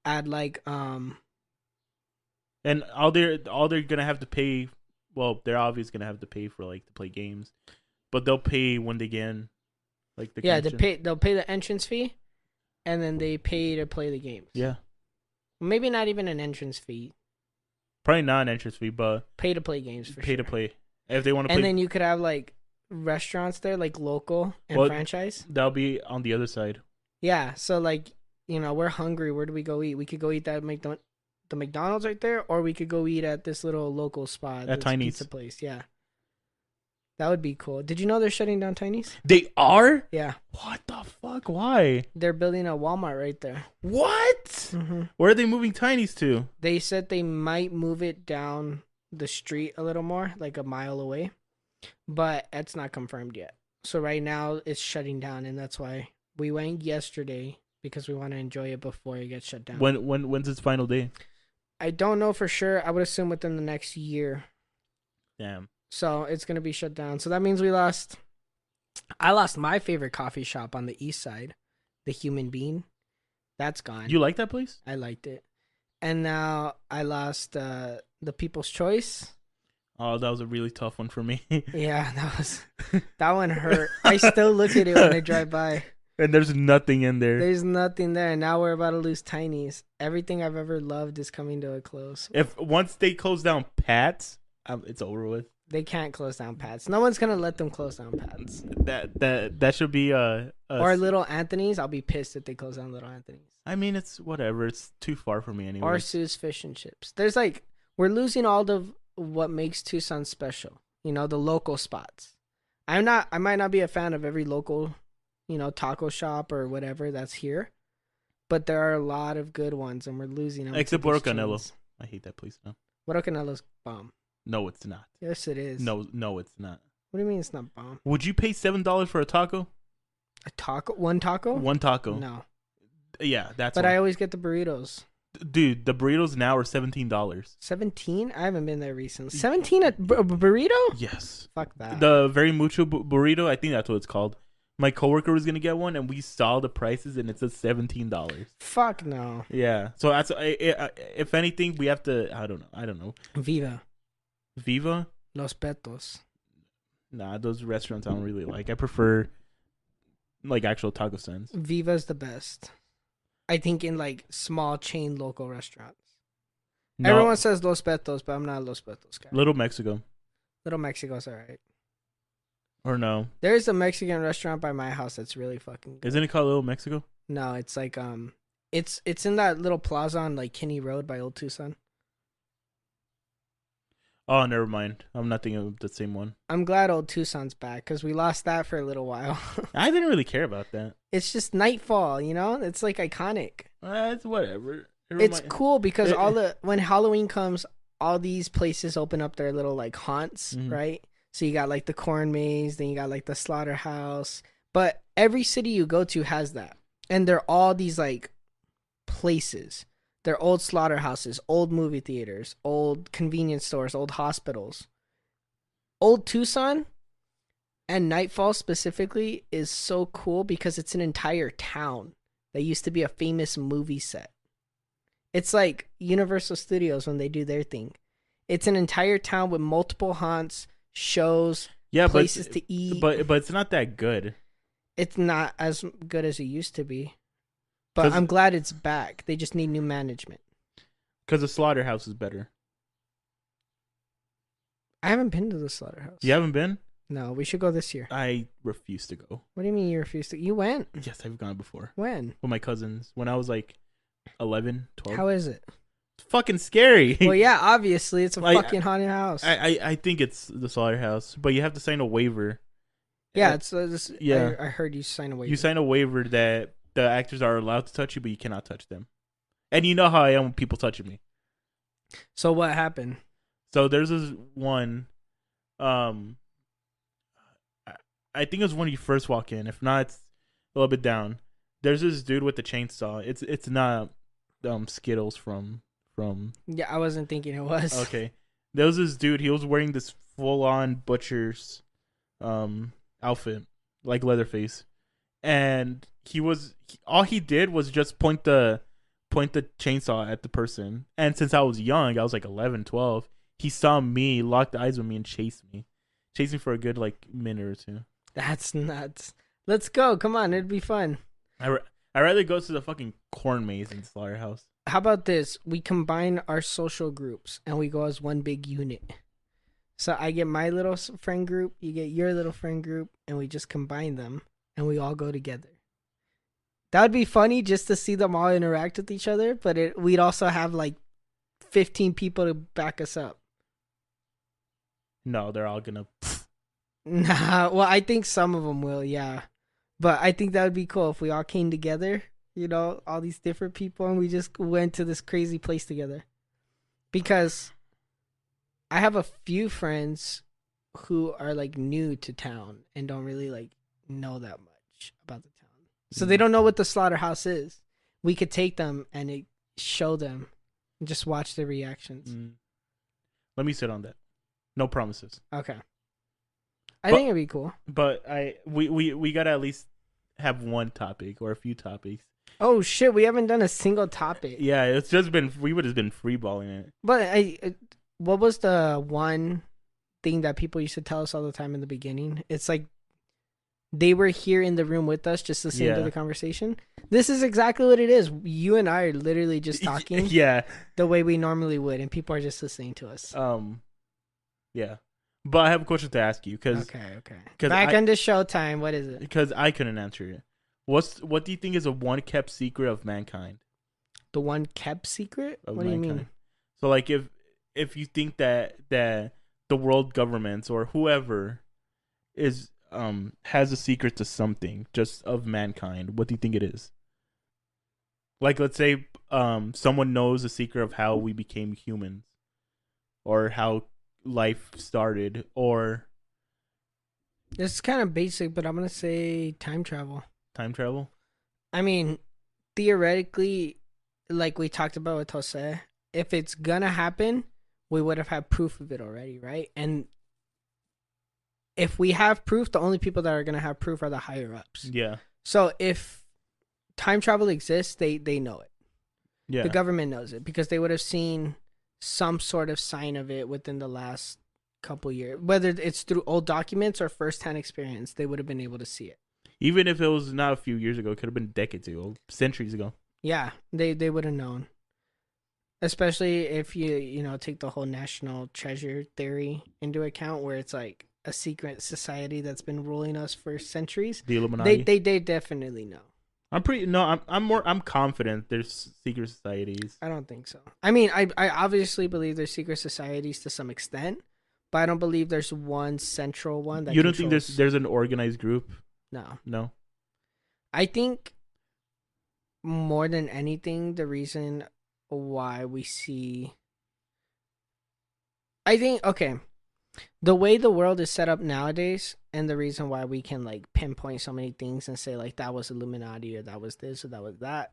add like And all they're gonna have to pay. Well, they're obviously gonna have to pay for like to play games, but they'll pay when they get in. Like the they'll pay the entrance fee, and then they pay to play the games. Yeah. Maybe not even an entrance fee. Probably not an entrance fee, but pay to play games for sure. Pay to play if they want to play. And then you could have like restaurants there, like local and franchise. That'll be on the other side. Yeah, so like we're hungry. Where do we go eat? We could go eat that the McDonald's right there, or we could go eat at this little local spot. At Tiny's pizza place. Yeah, that would be cool. Did you know they're shutting down Tiny's? They are? Yeah. What the fuck? Why? They're building a Walmart right there. What? Mm-hmm. Where are they moving Tiny's to? They said they might move it down the street a little more, like a mile away, but it's not confirmed yet. So right now it's shutting down, and that's why we went yesterday because we want to enjoy it before it gets shut down. When's its final day? I don't know for sure. I would assume within the next year. Damn. So it's gonna be shut down. So that means I lost my favorite coffee shop on the east side, the Human Bean. That's gone. You like that place? I liked it. And now I lost the People's Choice. Oh, that was a really tough one for me. Yeah, that one hurt. I still look at it when I drive by. And there's nothing in there. There's nothing there. And now we're about to lose Tiny's. Everything I've ever loved is coming to a close. If once they close down Pat's, it's over with. They can't close down Pat's. No one's gonna let them close down Pat's. That should be or Little Anthony's. I'll be pissed if they close down Little Anthony's. I mean, it's whatever. It's too far for me anyway. Or Sue's Fish and Chips. We're losing all of what makes Tucson special. You know, the local spots. I might not be a fan of every local, taco shop or whatever that's here, but there are a lot of good ones, and we're losing them. Except Buero Canelo. I hate that place now. Buero Canelo's bomb. No, it's not. Yes, it is. No, it's not. What do you mean it's not bomb? Would you pay $7 for a taco? A taco? One taco? One taco. No. Yeah, that's. But I always get the burritos. Dude, the burritos now are $17. 17? I haven't been there recently. 17 a burrito? Yes. Fuck that. The Very Mucho burrito, I think that's what it's called. My coworker was gonna get one, and we saw the prices, and it says $17. Fuck no. Yeah. So that's if anything, we have to. I don't know. Viva. Los Petos. Nah, those restaurants I don't really like. I prefer like actual taco stands. Viva's the best. I think in like small chain local restaurants. No, Everyone says Los Petos, but I'm not a Los Petos guy. Little Mexico. Little Mexico's alright. Or no. There's a Mexican restaurant by my house that's really fucking good. Isn't it called Little Mexico? No, it's like it's in that little plaza on like Kinney Road by Old Tucson. Oh, never mind. I'm not thinking of the same one. I'm glad Old Tucson's back because we lost that for a little while. I didn't really care about that. It's just nightfall, It's like iconic. It's whatever. It's cool because when Halloween comes, all these places open up their little like haunts, right? So you got like the corn maze, then you got like the slaughterhouse. But every city you go to has that. And they're all these like places. They're old slaughterhouses, old movie theaters, old convenience stores, old hospitals. Old Tucson and Nightfall specifically is so cool because it's an entire town that used to be a famous movie set. It's like Universal Studios when they do their thing. It's an entire town with multiple haunts, shows, places to eat. But it's not that good. It's not as good as it used to be. But I'm glad it's back. They just need new management. Because the slaughterhouse is better. I haven't been to the slaughterhouse. You haven't been? No, we should go this year. I refuse to go. What do you mean you refuse to? You went? Yes, I've gone before. When? With my cousins. When I was like 11, 12. How is it? It's fucking scary. Well, yeah, obviously. It's a fucking haunted house. I think it's the slaughterhouse. But you have to sign a waiver. Yeah, I heard you sign a waiver. You sign a waiver that the actors are allowed to touch you, but you cannot touch them. And you know how I am when people touching me. So what happened? So there's this one. I think it was when you first walk in. If not, it's a little bit down. There's this dude with the chainsaw. It's not Skittles from. Yeah, I wasn't thinking it was. Okay, there was this dude. He was wearing this full on butcher's outfit, like Leatherface, and all he did was just point the chainsaw at the person. And since I was young, I was like 11, 12, he saw me, locked eyes with me, and chased me for a good like minute or two. That's nuts. Let's go. Come on, it'd be fun. I'd rather go to the fucking corn maze in slaughterhouse. How about this? We combine our social groups and we go as one big unit. So I get my little friend group, you get your little friend group, and we just combine them and we all go together. That would be funny just to see them all interact with each other, but we'd also have like 15 people to back us up. No, they're all gonna. Nah, well, I think some of them will, yeah. But I think that would be cool if we all came together, all these different people, and we just went to this crazy place together. Because I have a few friends who are like new to town and don't really like know that much about the town. So they don't know what the slaughterhouse is. We could take them and show them and just watch their reactions. Let me sit on that. No promises. Okay. I think it'd be cool. But we gotta at least have one topic or a few topics. Oh shit, we haven't done a single topic. Yeah, it's just been we would have been freeballing it. But what was the one thing that people used to tell us all the time in the beginning? It's like they were here in the room with us just listening to the conversation. This is exactly what it is. You and I are literally just talking the way we normally would, and people are just listening to us. Yeah. But I have a question to ask you because Back into Showtime. What is it? Because I couldn't answer it. What do you think is a one kept secret of mankind? The one kept secret? What do you mean? So like if you think that the world governments or whoever is has a secret to something just of mankind, what do you think it is? Like let's say someone knows the secret of how we became humans or how life started, or it's kind of basic, but I'm gonna say time travel. Time travel? I mean, theoretically, like we talked about with Jose, if it's gonna happen, we would have had proof of it already, right? And if we have proof, the only people that are gonna have proof are the higher ups. Yeah. So if time travel exists, they know it. Yeah. The government knows it because they would have seen some sort of sign of it within the last couple years. Whether it's through old documents or first-hand experience, they would have been able to see it. Even if it was not a few years ago, it could have been decades ago, centuries ago. Yeah, they would have known. Especially if you take the whole national treasure theory into account, where it's like a secret society that's been ruling us for centuries. The Illuminati. They definitely know. I'm confident there's secret societies. I don't think so. I mean, I obviously believe there's secret societies to some extent, but I don't believe there's one central one that you don't think there's an organized group? No. I think more than anything, the reason why we see, the way the world is set up nowadays, and the reason why we can like pinpoint so many things and say like that was Illuminati or that was this or that was that,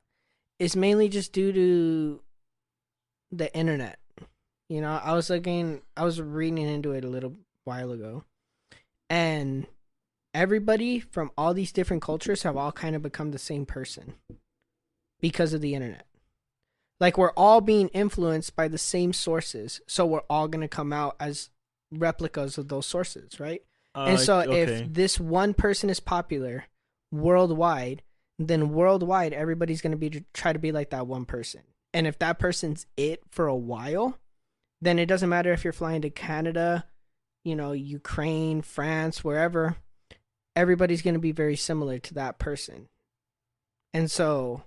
is mainly just due to the internet. I was reading into it a little while ago, and everybody from all these different cultures have all kind of become the same person because of the internet. Like, we're all being influenced by the same sources, so we're all going to come out as replicas of those sources, right? And so if this one person is popular worldwide, then worldwide everybody's going to try to be like that one person. And if that person's it for a while, then it doesn't matter if you're flying to Canada, Ukraine, France, wherever, everybody's going to be very similar to that person. And so,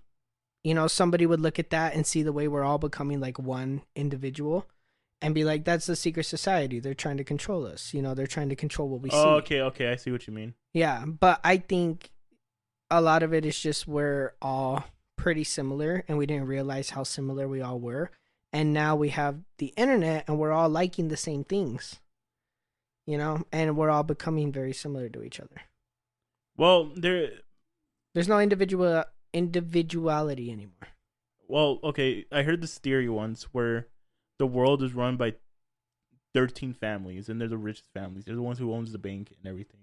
somebody would look at that and see the way we're all becoming like one individual and be like, that's the secret society. They're trying to control us. They're trying to control what we see. Okay. I see what you mean. Yeah, but I think a lot of it is just we're all pretty similar and we didn't realize how similar we all were. And now we have the internet and we're all liking the same things, and we're all becoming very similar to each other. Well, there's no individuality anymore. Well, okay, I heard this theory once where the world is run by 13 families, and they're the richest families. They're the ones who owns the bank and everything.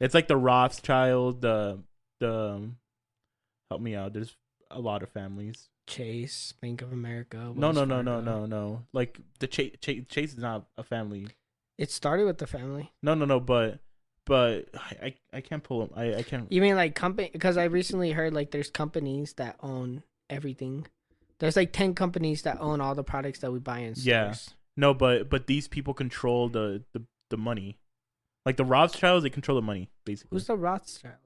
It's like the Rothschild, the help me out. There's a lot of families. Chase, Bank of America. No. Like the Chase is not a family. It started with the family. No, but I can't pull them. I can't. You mean like company? Because I recently heard like there's companies that own everything. There's like 10 companies that own all the products that we buy in stores. Yeah. No, but these people control the money. Like the Rothschilds, they control the money basically. Who's the Rothschilds?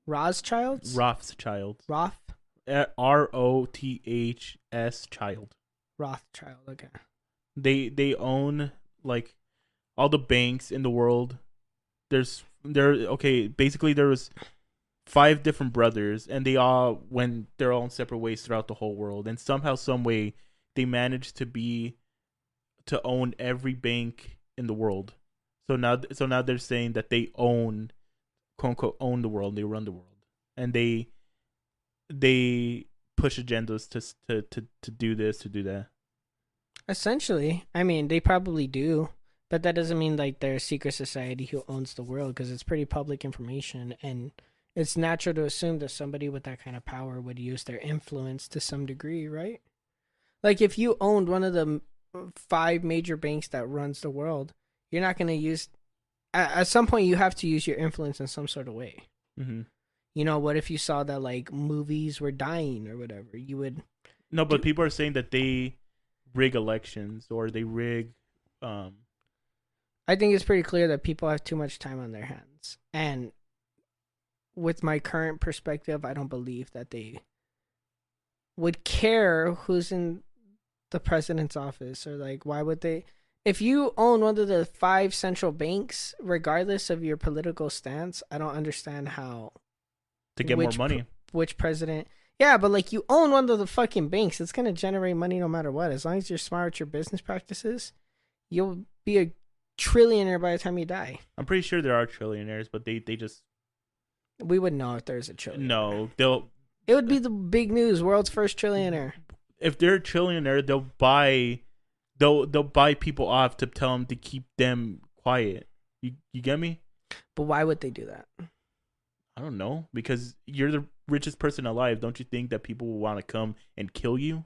Rothschilds? Rothschild. ROTHS child. Rothschild. Okay. They own like all the banks in the world. Basically there was 5 different brothers, and they're all in separate ways throughout the whole world, and somehow, some way, they managed to own every bank in the world. So now they're saying that they own, quote unquote, own the world. They run the world, and they push agendas to do this, to do that. Essentially, I mean, they probably do, but that doesn't mean like they're a secret society who owns the world, because it's pretty public information, and it's natural to assume that somebody with that kind of power would use their influence to some degree, right? Like if you owned one of the five major banks that runs the world, you're not going to use. At some point, you have to use your influence in some sort of way. Mm-hmm. You know, what if you saw that like movies were dying or whatever? You would. No, but people are saying that they rig elections or they rig. I think it's pretty clear that people have too much time on their hands, and with my current perspective, I don't believe that they would care who's in the president's office, or like, why would they? If you own one of the five central banks, regardless of your political stance, I don't understand how To get more money. Which president? Yeah, but like you own one of the fucking banks, it's gonna generate money no matter what. As long as you're smart with your business practices, you'll be a trillionaire by the time you die. I'm pretty sure there are trillionaires, but they just We would know if there's a trillionaire. no. They'll It would be the big news. World's first trillionaire. if they're a trillionaire, they'll buy people off to tell them to keep them quiet. You get me? But why would they do that? I don't know, because you're the richest person alive. Don't you think that people will want to come and kill you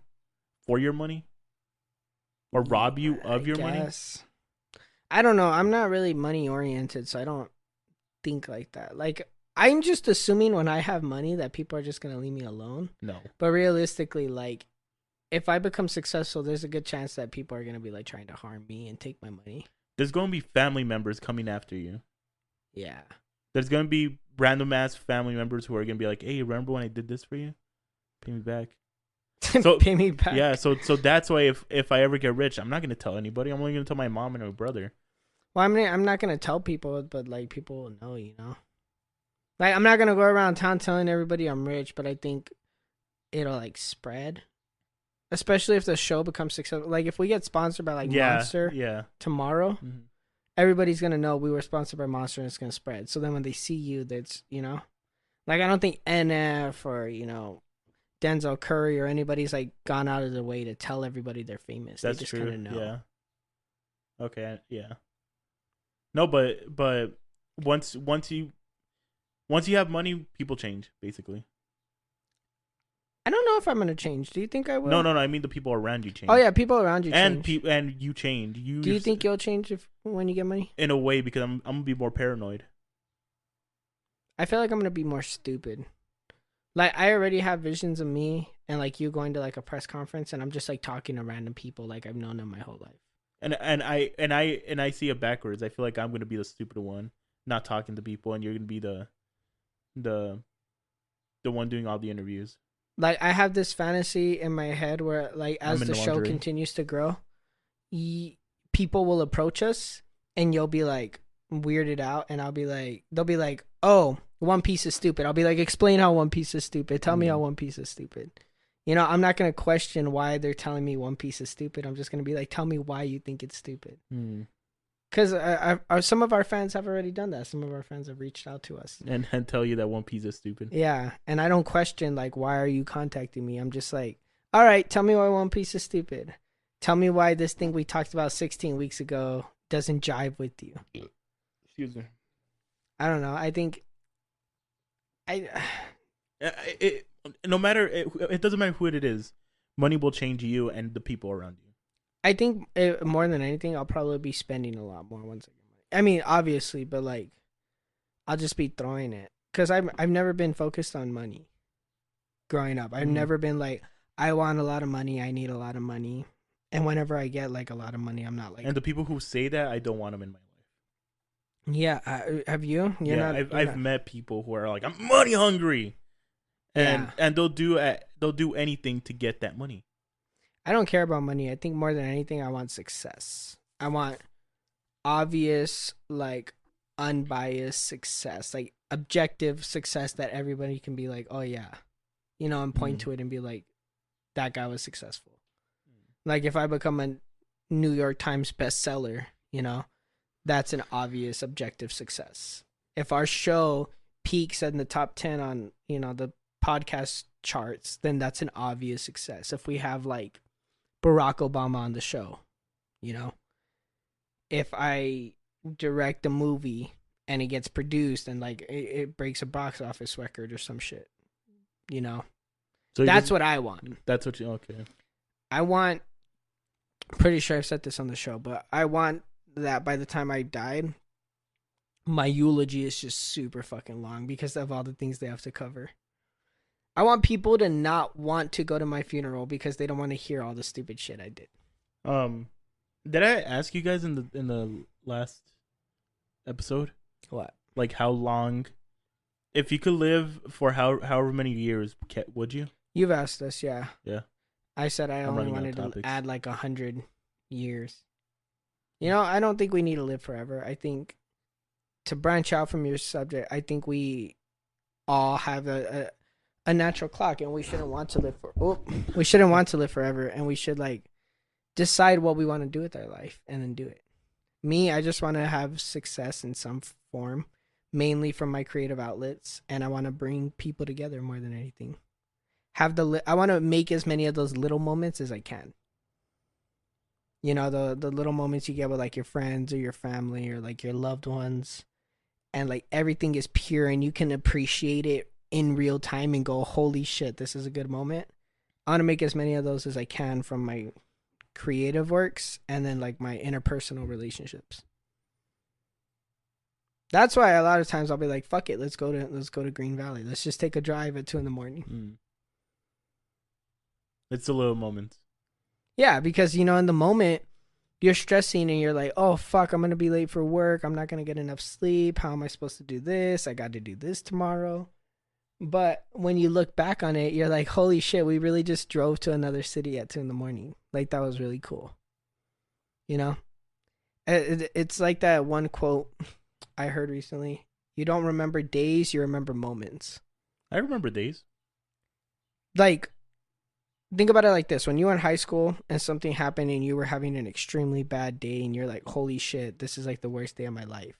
for your money or rob you of your money? I don't know. I'm not really money oriented, so I don't think like that. Like, I'm just assuming when I have money that people are just gonna leave me alone. No. But realistically, like, if I become successful, there's a good chance that people are gonna be like trying to harm me and take my money. There's going to be family members coming after you. Yeah. There's going to be random ass family members who are going to be like, "Hey, remember when I did this for you? Pay me back." So Pay me back. Yeah, so that's why if I ever get rich, I'm not going to tell anybody. I'm only going to tell my mom and my brother. Well, I'm not gonna tell people, but like people will know, you know. Like I'm not gonna go around town telling everybody I'm rich, but I think it'll like spread, especially if the show becomes successful. Like if we get sponsored by like Monster tomorrow, Mm-hmm. everybody's gonna know we were sponsored by Monster, and it's gonna spread. So then when they see you, that's, you know, like I don't think NF or, you know, Denzel Curry or anybody's like gone out of their way to tell everybody they're famous. That's they just true. kind of know. Yeah. Okay. Yeah. No, but once you have money, people change basically. I don't know if I'm gonna change. Do you think I will? No. I mean the people around you change. Oh yeah, people around you and change. and you change. Do you think you'll change when you get money? In a way, because I'm gonna be more paranoid. I feel like I'm gonna be more stupid. Like I already have visions of me and like you going to like a press conference, and I'm just like talking to random people like I've known them my whole life. And I see it backwards. I feel like I'm gonna be the stupid one, not talking to people, and you're gonna be the one doing all the interviews. Like I have this fantasy in my head where like as the show lingerie. continues to grow, people will approach us and you'll be like weirded out, and they'll be like, "Oh, One Piece is stupid." I'll be like, "Explain how One Piece is stupid. Tell me how One Piece is stupid." You know, I'm not going to question why they're telling me One Piece is stupid. I'm just going to be like, "Tell me why you think it's stupid." Because some of our fans have already done that. Some of our fans have reached out to us and tell you that One Piece is stupid. Yeah, and I don't question like, why are you contacting me? I'm just like, all right, tell me why One Piece is stupid. Tell me why this thing we talked about 16 weeks ago doesn't jive with you. Excuse me. I don't know. I think it doesn't matter who it is. Money will change you and the people around you. I think more than anything, I'll probably be spending a lot more once I get money. I mean, obviously, but like, I'll just be throwing it because I've never been focused on money. Growing up, I've never been like, I want a lot of money, I need a lot of money, and whenever I get like a lot of money, I'm not like. And the people who say that, I don't want them in my life. Yeah, have you? I've met people who are like, I'm money hungry, and they'll do anything to get that money. I don't care about money. I think more than anything, I want success. I want obvious, like, unbiased success, like objective success that everybody can be like, oh yeah, you know, and point to it and be like, that guy was successful. Like if I become a New York Times bestseller, you know, that's an obvious objective success. If our show peaks in the top 10 on, you know, the podcast charts, then that's an obvious success. If we have like Barack Obama on the show, you know? If I direct a movie and it gets produced and like it breaks a box office record or some shit, you know? So that's what I want. That's what you okay. I want, pretty sure I've said this on the show, but I want that by the time I died, my eulogy is just super fucking long because of all the things they have to cover. I want people to not want to go to my funeral because they don't want to hear all the stupid shit I did. Did I ask you guys in the last episode? What? Like how long, if you could live for however many years, would you? You've asked us, yeah. Yeah. I said I only wanted to add like 100 years. You know, I don't think we need to live forever. I think, to branch out from your subject, I think we all have a natural clock, and we shouldn't want to live we shouldn't want to live forever, and we should like decide what we want to do with our life and then do it. Me, I just want to have success in some form, mainly from my creative outlets, and I want to bring people together more than anything. I want to make as many of those little moments as I can. You know, the little moments you get with like your friends or your family or like your loved ones, and like everything is pure and you can appreciate it in real time and go, holy shit, this is a good moment. I want to make as many of those as I can from my creative works and then like my interpersonal relationships. That's why a lot of times I'll be like, fuck it, let's go to Green Valley. Let's just take a drive at 2 a.m. It's the little moments. Yeah, because, you know, in the moment, you're stressing and you're like, oh, fuck, I'm going to be late for work. I'm not going to get enough sleep. How am I supposed to do this? I got to do this tomorrow. But when you look back on it, you're like, holy shit, we really just drove to another city at 2 a.m. Like, that was really cool. You know? It's like that one quote I heard recently. You don't remember days, you remember moments. I remember days. Like, think about it like this. When you were in high school and something happened and you were having an extremely bad day and you're like, holy shit, this is like the worst day of my life.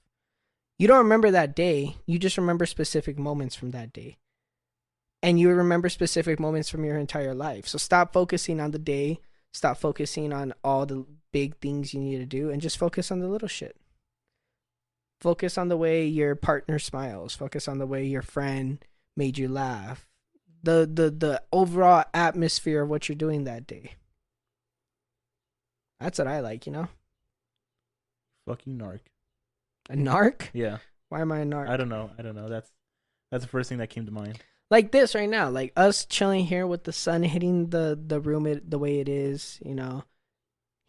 You don't remember that day. You just remember specific moments from that day. And you remember specific moments from your entire life. So stop focusing on the day. Stop focusing on all the big things you need to do and just focus on the little shit. Focus on the way your partner smiles. Focus on the way your friend made you laugh. The overall atmosphere of what you're doing that day. That's what I like, you know? Fucking narc. A narc? Yeah. Why am I a narc? I don't know. That's the first thing that came to mind. Like this right now, like us chilling here with the sun hitting the room the way it is, you know,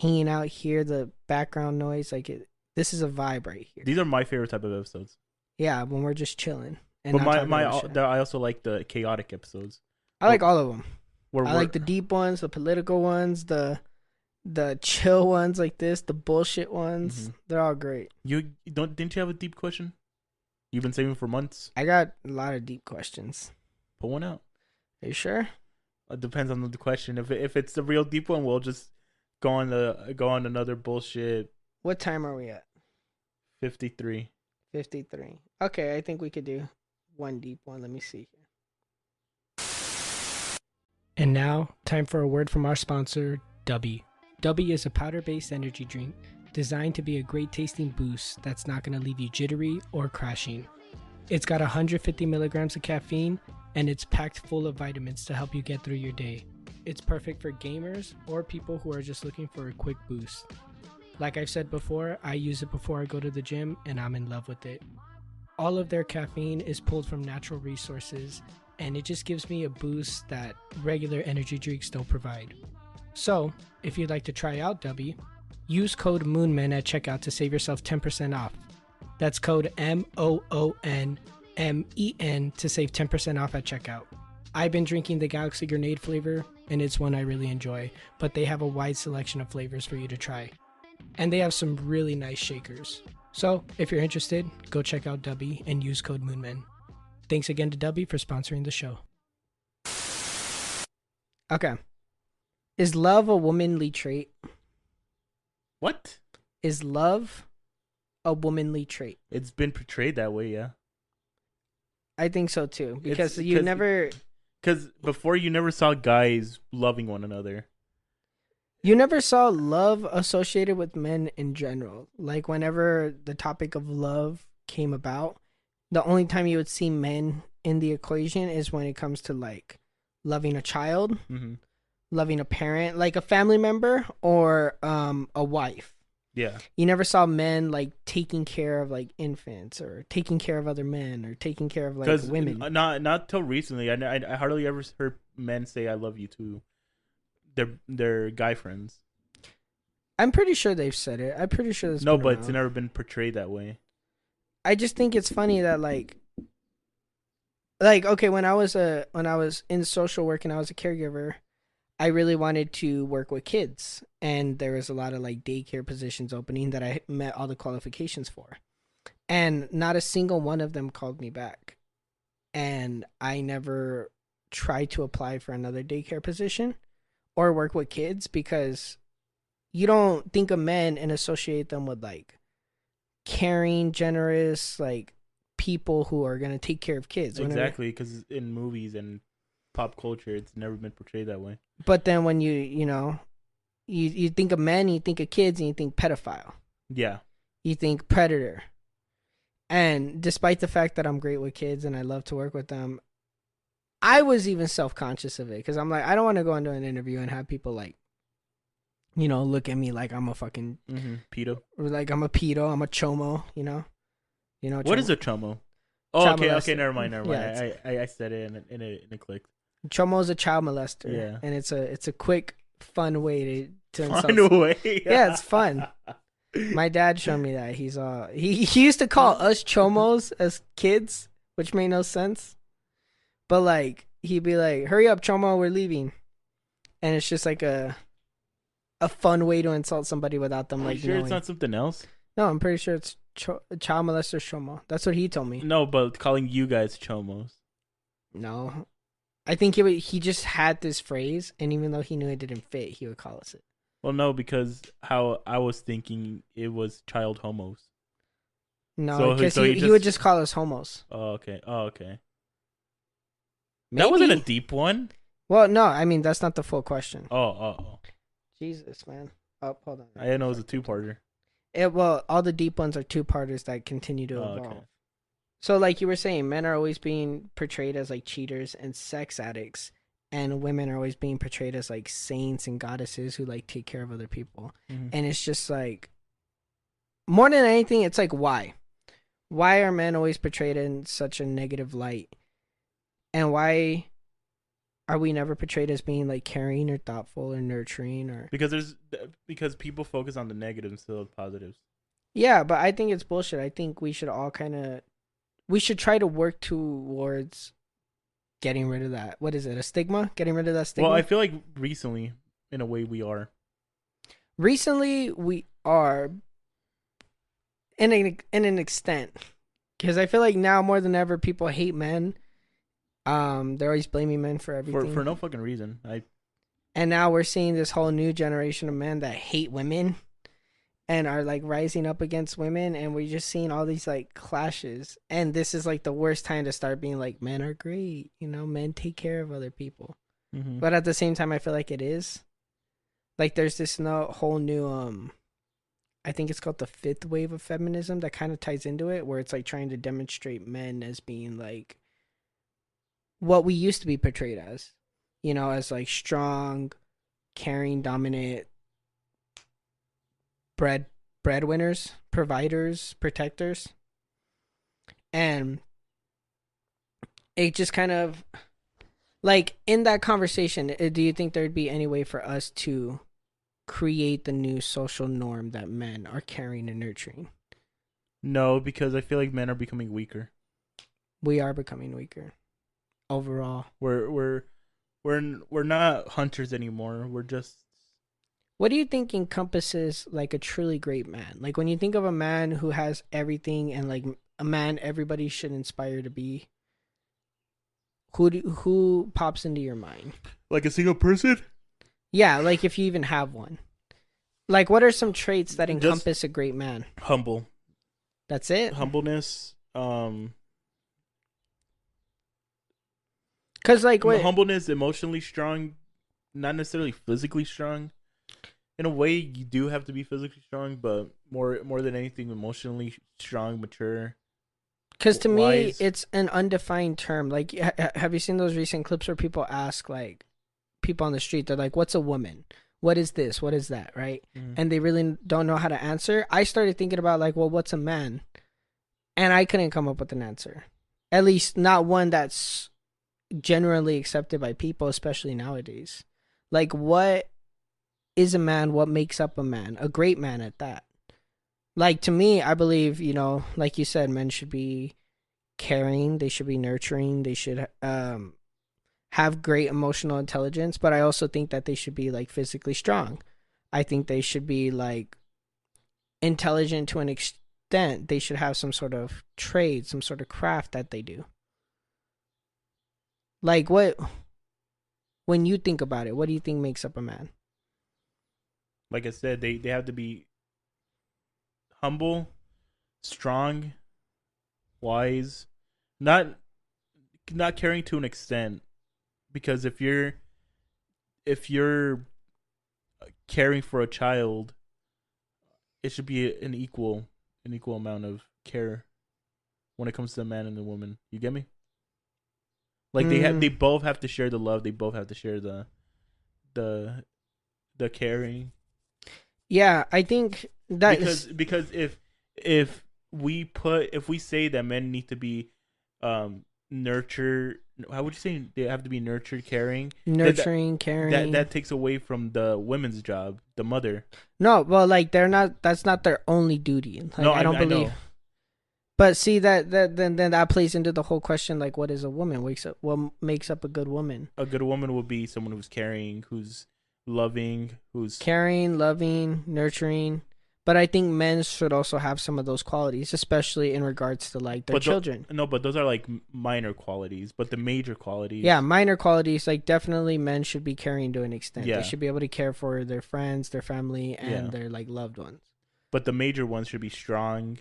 hanging out here, the background noise, like this is a vibe right here. These are my favorite type of episodes. Yeah, when we're just chilling. And but I also like the chaotic episodes. I like all of them. I like the deep ones, the political ones, the chill ones like this, the bullshit ones. Mm-hmm. They're all great. Didn't you have a deep question? You've been saving for months. I got a lot of deep questions. Pull one out. Are you sure? It depends on the question. If it's the real deep one, we'll just go on another bullshit. What time are we at? 53. 53. Okay, I think we could do one deep one. Let me see. And now, time for a word from our sponsor, Deli. Deli is a powder-based energy drink designed to be a great tasting boost that's not going to leave you jittery or crashing. It's got 150 milligrams of caffeine, and it's packed full of vitamins to help you get through your day. It's perfect for gamers or people who are just looking for a quick boost. Like I've said before, I use it before I go to the gym, and I'm in love with it. All of their caffeine is pulled from natural resources, and it just gives me a boost that regular energy drinks don't provide. So, if you'd like to try out Deli, use code MOONMEN at checkout to save yourself 10% off. That's code MOONMEN to save 10% off at checkout. I've been drinking the Galaxy Grenade flavor, and it's one I really enjoy, but they have a wide selection of flavors for you to try. And they have some really nice shakers. So, if you're interested, go check out Deli and use code MOONMEN. Thanks again to Deli for sponsoring the show. Okay. Is love a womanly trait? What? Is love a womanly trait? It's been portrayed that way, yeah. I think so too. Because Because before you never saw guys loving one another. You never saw love associated with men in general. Like whenever the topic of love came about, the only time you would see men in the equation is when it comes to like loving a child, Mm-hmm. loving a parent, like a family member or a wife. Yeah. You never saw men like taking care of like infants or taking care of other men or taking care of like women. Not till recently. I hardly ever heard men say "I love you" to their guy friends. I'm pretty sure they've said it. I'm pretty sure it's No, been but it's around. never been portrayed that way. I just think it's funny that like okay, when I was in social work and I was a caregiver, I really wanted to work with kids, and there was a lot of like daycare positions opening that I met all the qualifications for, and not a single one of them called me back, and I never tried to apply for another daycare position or work with kids because you don't think of men and associate them with like caring, generous, like people who are gonna take care of kids. Exactly, because in movies and pop culture, it's never been portrayed that way. But then when you think of men, you think of kids, and you think pedophile. Yeah. You think predator. And despite the fact that I'm great with kids and I love to work with them, I was even self-conscious of it because I'm like, I don't want to go into an interview and have people like, look at me like I'm a fucking pedo, or like I'm a pedo, I'm a chomo, What is a chomo? Oh, Child okay, molester. never mind. Yeah, I said it and it clicked. Chomo is a child molester. Yeah. And it's a quick, fun way to Fun insult. way. Yeah, it's fun. My dad showed me that. He used to call us chomos as kids, which made no sense. But like he'd be like, "Hurry up, chomo, we're leaving," and it's just like a fun way to insult somebody without them like Sure, knowing. it's not something else. No, I'm pretty sure it's child molester chomo. That's what he told me. No, but calling you guys chomos. No, I think he just had this phrase, and even though he knew it didn't fit, he would call us it. Well, no, because how I was thinking it was child homos. No, because he would just call us homos. Oh, okay. Maybe. That wasn't a deep one. Well, no, I mean that's not the full question. Oh. Jesus, man. Oh, hold on. I didn't know it was a two-parter. Well, all the deep ones are two-parters that continue to evolve. Okay. So, like you were saying, men are always being portrayed as like cheaters and sex addicts, and women are always being portrayed as like saints and goddesses who like take care of other people. Mm-hmm. And it's just like, more than anything, it's like why? Why are men always portrayed in such a negative light? And why are we never portrayed as being like caring or thoughtful or nurturing or? Because people focus on the negative instead of the positives. Yeah, but I think it's bullshit. I think we should all we should try to work towards getting rid of that. What is it? A stigma? Getting rid of that stigma? Well, I feel like recently, in a way, we are. Recently, we are in an extent. Because I feel like now more than ever, people hate men. They're always blaming men for everything. For no fucking reason. And now we're seeing this whole new generation of men that hate women and are like rising up against women, and we're just seeing all these like clashes. And this is like the worst time to start being like, men are great, men take care of other people. Mm-hmm. But at the same time, I feel like it is like there's this whole new I think it's called the fifth wave of feminism that kind of ties into it, where it's like trying to demonstrate men as being like what we used to be portrayed as, as like strong, caring, dominant, breadwinners, providers, protectors. And it just kind of like in that conversation, do you think there'd be any way for us to create the new social norm that men are caring and nurturing? No, because I feel like men are becoming weaker. We are becoming weaker overall. We're not hunters anymore. We're just. What do you think encompasses like a truly great man? Like when you think of a man who has everything and like a man everybody should inspire to be, who pops into your mind? Like a single person? Yeah, like if you even have one. Like what are some traits that encompass a great man? Humble. That's it? Humbleness. Cuz like what? Humbleness, emotionally strong, not necessarily physically strong. in a way, you do have to be physically strong, but more than anything, emotionally strong, mature. Because to me, Wise. it's an undefined term. Like, have you seen those recent clips where people ask, like, people on the street, they're like, what's a woman? What is this? What is that? Right? Mhm. And they really don't know how to answer. I started thinking about, like, well, what's a man? And I couldn't come up with an answer. At least not one that's generally accepted by people, especially nowadays. Like, what is a man? What makes up a man? A great man at that. Like, to me, I believe, you know, like you said, men should be caring. They should be nurturing. They should have great emotional intelligence. But I also think that they should be, like, physically strong. I think they should be, like, intelligent to an extent. They should have some sort of trade, some sort of craft that they do. Like, when you think about it, what do you think makes up a man? Like I said, they have to be humble, strong, wise, not caring to an extent. Because if you're caring for a child, it should be an equal amount of care when it comes to a man and a woman. You get me? Like they both have to share the love. They both have to share the caring. Yeah, I think that because if we say that men need to be nurtured, how would you say they have to be nurtured, caring, caring. That takes away from the women's job, the mother. No, well, like that's not their only duty. Like, No, I don't believe. know. But see then that plays into the whole question, like, what is a woman? What makes up a good woman? A good woman will be someone who's caring, who's loving, who's caring, loving, nurturing. But I think men should also have some of those qualities, especially in regards to, like, their children. No, but those are like minor qualities. But the major qualities, yeah, minor qualities, like, definitely men should be caring to an extent. Yeah. They should be able to care for their friends, their family, and their, like, loved ones. But the major ones should be strong,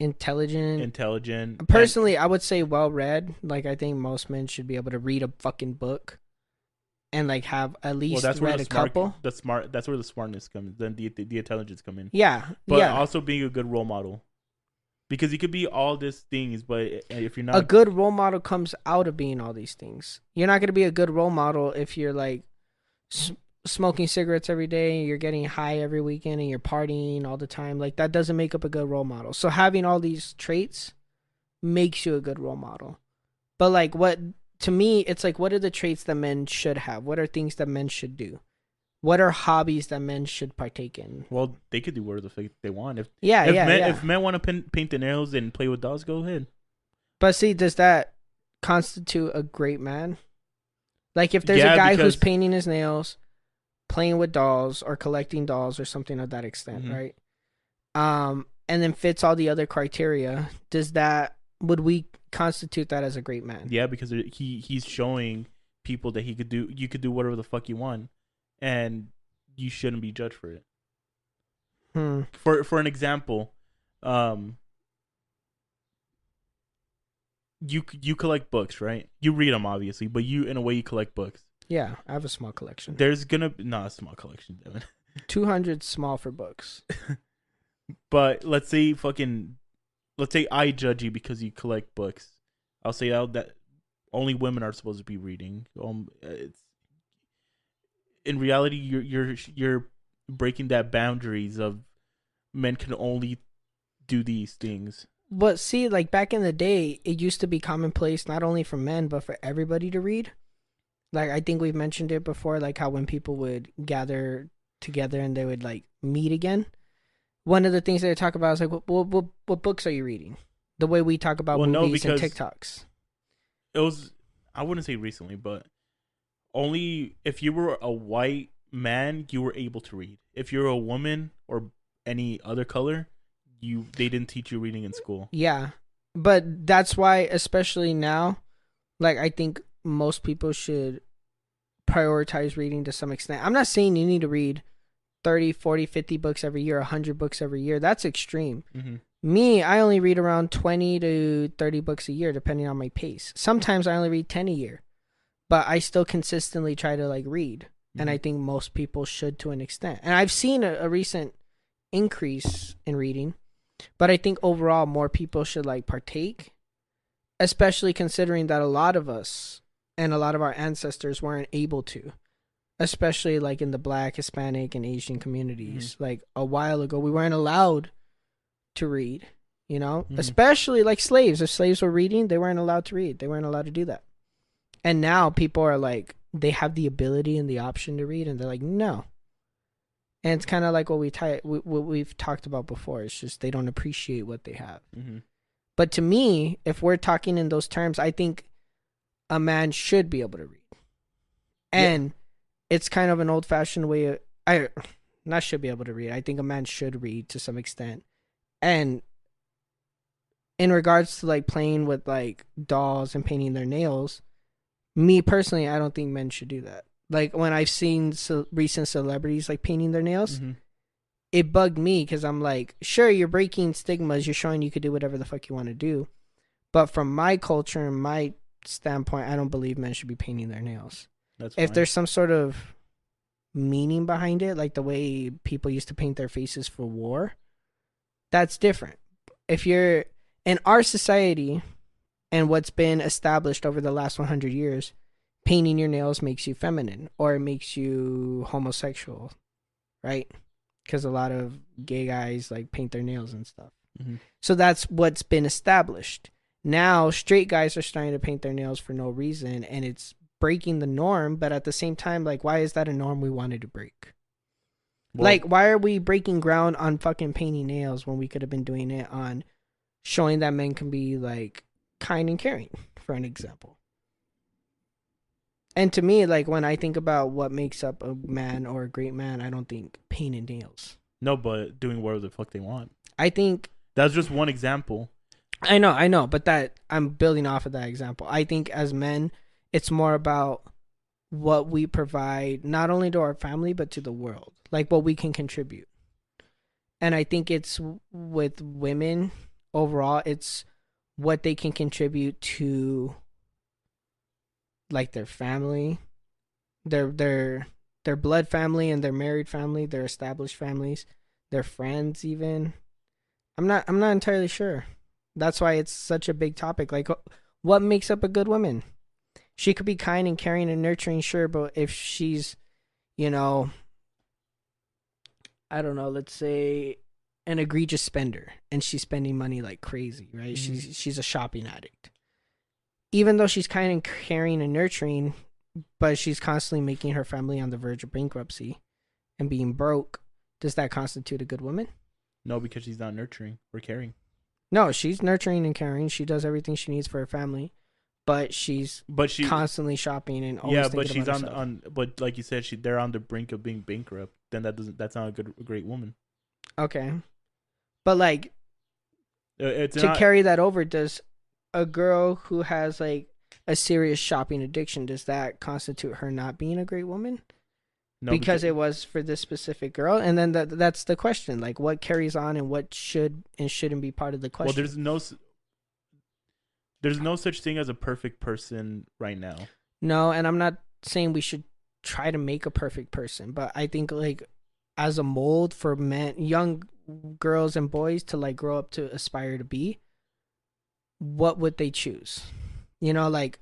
intelligent. Personally, I would say well read. Like, I think most men should be able to read a fucking book and, like, have at least read a couple. That's where the smartness comes. Then the intelligence come in. Yeah, but also being a good role model, because you could be all these things, but if you're not, a good role model comes out of being all these things. You're not gonna be a good role model if you're, like, smoking cigarettes every day, you're getting high every weekend, and you're partying all the time. Like, that doesn't make up a good role model. So having all these traits makes you a good role model. But, like, to me, it's like, what are the traits that men should have? What are things that men should do? What are hobbies that men should partake in? Well, they could do whatever the fuck they want. If men want to paint the nails and play with dolls, go ahead. But see, does that constitute a great man? Like, if there's a guy who's painting his nails, playing with dolls, or collecting dolls, or something of that extent, right? And then fits all the other criteria, would we constitute that as a great man? Yeah, because he's showing people that you could do whatever the fuck you want, and you shouldn't be judged for it. For an example, you collect books, right? You read them, obviously, but in a way you collect books. Yeah, I have a small collection. There's gonna a small collection, Devin. 200 small for books. But let's say I judge you because you collect books. I'll say that only women are supposed to be reading. It's in reality you're breaking that boundaries of men can only do these things. But see, like, back in the day, it used to be commonplace not only for men but for everybody to read. Like, I think we've mentioned it before, like how when people would gather together and they would, like, meet again, one of the things they would talk about is like, what books are you reading? The way we talk about movies and TikToks. It was, I wouldn't say recently, but only if you were a white man, you were able to read. If you're a woman or any other color, they didn't teach you reading in school. Yeah, but that's why, especially now, like, I think most people should prioritize reading to some extent. I'm not saying you need to read 30, 40, 50 books every year, 100 books every year. That's extreme. Me, I only read around 20 to 30 books a year, depending on my pace. Sometimes I only read 10 a year, but I still consistently try to, like, read. And I think most people should to an extent. And I've seen a recent increase in reading, but I think overall more people should like partake, especially considering that a lot of us and a lot of our ancestors weren't able to, especially like in the Black, Hispanic, and Asian communities. Like a while ago, we weren't allowed to read, you know, especially like slaves. If slaves were reading, they weren't allowed to read. They weren't allowed to do that. And now people are like, they have the ability and the option to read, and they're like, no. And it's kind of like what we've talked about before. It's just they don't appreciate what they have. But to me, if we're talking in those terms, I think a man should be able to read. And it's kind of an old-fashioned way of, not should be able to read. I think a man should read to some extent. And in regards to like playing with like dolls and painting their nails, me personally, I don't think men should do that. Like when I've seen recent celebrities like painting their nails, it bugged me because I'm like, sure, you're breaking stigmas, you're showing you could do whatever the fuck you want to do, but from my culture and my standpoint, I don't believe men should be painting their nails. If there's some sort of meaning behind it, like the way people used to paint their faces for war, that's different. If you're in our society and what's been established over the last 100 years, painting your nails makes you feminine or it makes you homosexual, right? Because a lot of gay guys like paint their nails and stuff. So that's what's been established. Now straight guys are starting to paint their nails for no reason, and it's breaking the norm. But at the same time, like, why is that a norm we wanted to break? Well, like, why are we breaking ground on fucking painting nails when we could have been doing it on showing that men can be like kind and caring, for an example? And to me, like, when I think about what makes up a man or a great man, I don't think painting nails. No, but doing whatever the fuck they want. I think that's just one example. I know, but that I'm building off of that example. I think as men, it's more about what we provide, not only to our family, but to the world, like what we can contribute. And I think it's with women overall, it's what they can contribute to, like their family, their blood family and their married family, their established families, their friends even. I'm not entirely sure. That's why it's such a big topic. Like, what makes up a good woman? She could be kind and caring and nurturing, sure, but if she's, you know, I don't know, let's say an egregious spender and she's spending money like crazy, right? She's a shopping addict. Even though she's kind and caring and nurturing, but she's constantly making her family on the verge of bankruptcy and being broke, does that constitute a good woman? No, because she's not nurturing or caring. No, she's nurturing and caring. She does everything she needs for her family, but she's constantly shopping and always thinking but she's about herself. but like you said, they're on the brink of being bankrupt. Then that's not a great woman. Okay, but like to carry that over, does a girl who has like a serious shopping addiction, does that constitute her not being a great woman? No, because it was for this specific girl, and then that's the question. Like, what carries on and what should and shouldn't be part of the question? Well, there's no such thing as a perfect person right now. No, and I'm not saying we should try to make a perfect person, but I think like as a mold for men, young girls and boys to like grow up to aspire to be, what would they choose? You know, like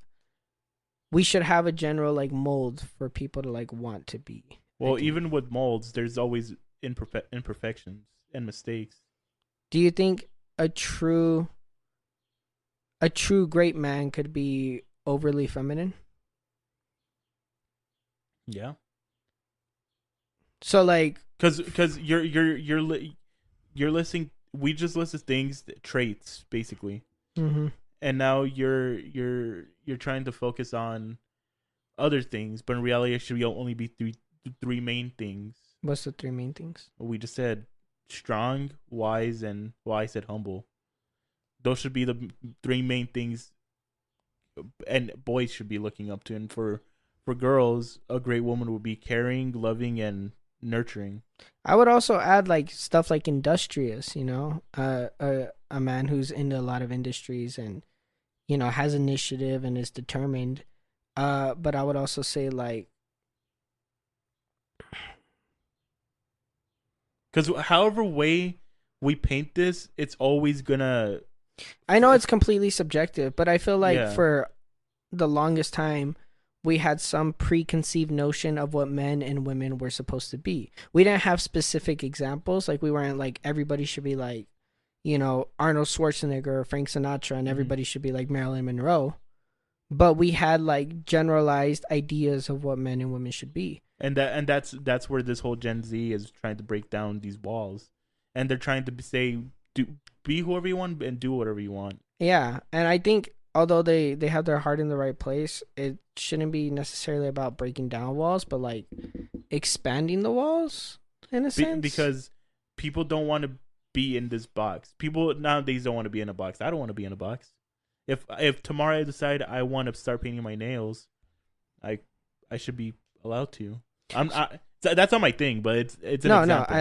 we should have a general like mold for people to like want to be. Well, even with molds, there's always imperfections and mistakes. Do you think a true great man could be overly feminine? Yeah. So like, because you're listing. We just listed things, traits, basically. Mm-hmm. And now you're trying to focus on other things, but in reality, it should only be three main things. What's the three main things? We just said strong, wise, and I said humble. Those should be the three main things, and boys should be looking up to. And for girls, a great woman would be caring, loving, and nurturing. I would also add like stuff like industrious. You know, a man who's into a lot of industries and, you know, has initiative and is determined. But I would also say like Because however way we paint this, it's always gonna. I know it's completely subjective, but I feel like Yeah. for the longest time, we had some preconceived notion of what men and women were supposed to be. We didn't have specific examples. Like, we weren't like, everybody should be like, Arnold Schwarzenegger or Frank Sinatra, and everybody should be like Marilyn Monroe. But we had like generalized ideas of what men and women should be. And that's where this whole Gen Z is trying to break down these walls, and they're trying to say, be whoever you want and do whatever you want. Yeah, and I think although they have their heart in the right place, it shouldn't be necessarily about breaking down walls, but like expanding the walls in a sense. Because people don't want to be in this box. People nowadays don't want to be in a box. I don't want to be in a box. If tomorrow I decide I want to start painting my nails, I should be allowed to. That's not my thing, but it's an example.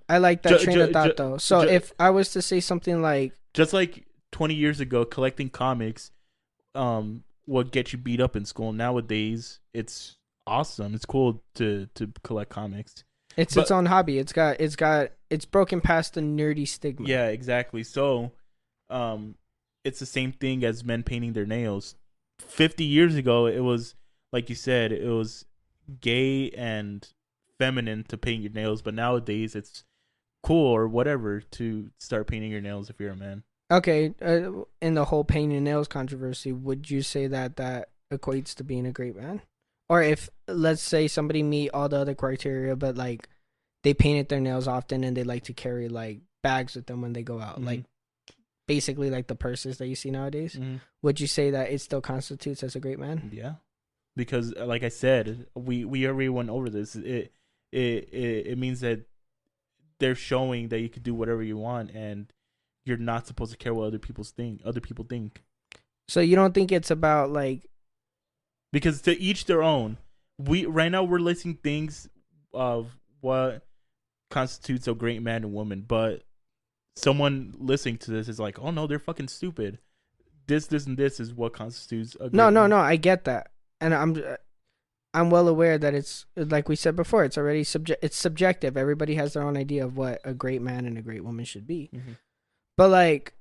I like that train of thought though. So if I was to say something like, just like 20 years ago, collecting comics, would get you beat up in school. Nowadays, it's awesome. It's cool to collect comics. It's its own hobby. It's broken past the nerdy stigma. Yeah, exactly. So, it's the same thing as men painting their nails. 50 years ago, it was like you said, it was gay and feminine to paint your nails, but nowadays it's cool or whatever to start painting your nails if you're a man. Okay, in the whole painting nails controversy, would you say that equates to being a great man? Or if, let's say, somebody meet all the other criteria, but like they painted their nails often and they like to carry like bags with them when they go out, Mm-hmm. like basically like the purses that you see nowadays, Mm-hmm. would you say that it still constitutes as a great man? Yeah, because like I said, we already went over this. It means that they're showing that you can do whatever you want, and you're not supposed to care what other people think. So you don't think it's about like, because to each their own. Right now we're listing things of what constitutes a great man and woman, but someone listening to this is like, oh no, they're fucking stupid. This and this is what constitutes a great no, man. I get that, and I'm well aware that it's like we said before. It's already it's subjective. Everybody has their own idea of what a great man and a great woman should be. Mm-hmm. But like,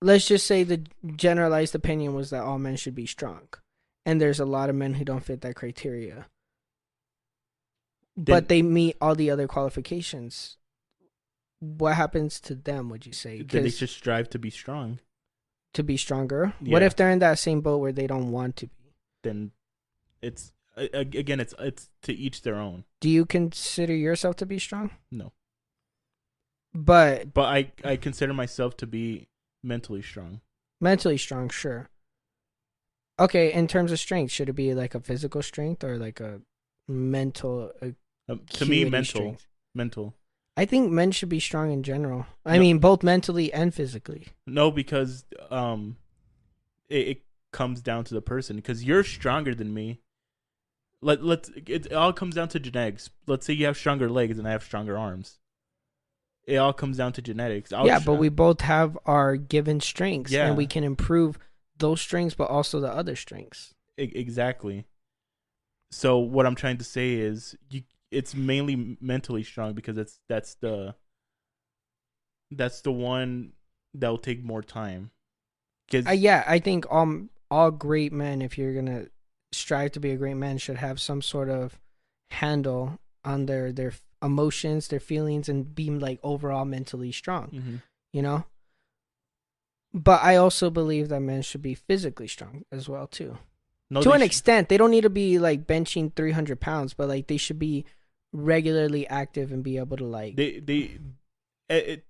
let's just say the generalized opinion was that all men should be strong, and there's a lot of men who don't fit that criteria, but they meet all the other qualifications. What happens to them, would you say? Then they should strive to be strong. To be stronger? Yeah. What if they're in that same boat where they don't want to be? Then it's again, it's to each their own. Do you consider yourself to be strong? No. But I consider myself to be mentally strong. Mentally strong, sure. Okay, in terms of strength, should it be like a physical strength or like a mental? To me, strength? mental. I think men should be strong in general. I mean, both mentally and physically. No, because it comes down to the person. Because you're stronger than me. It all comes down to genetics. Let's say you have stronger legs and I have stronger arms. It all comes down to genetics. But we both have our given strengths, Yeah. and we can improve those strengths, but also the other strengths. Exactly. So what I'm trying to say is, it's mainly mentally strong because that's the one that will take more time. I think all great men, if you're gonna strive to be a great man, should have some sort of handle on their emotions, their feelings, and be like overall mentally strong. Mm-hmm. You know. But I also believe that men should be physically strong as well too. No, to an extent, they don't need to be like benching 300 pounds, but like they should be regularly active and be able to like.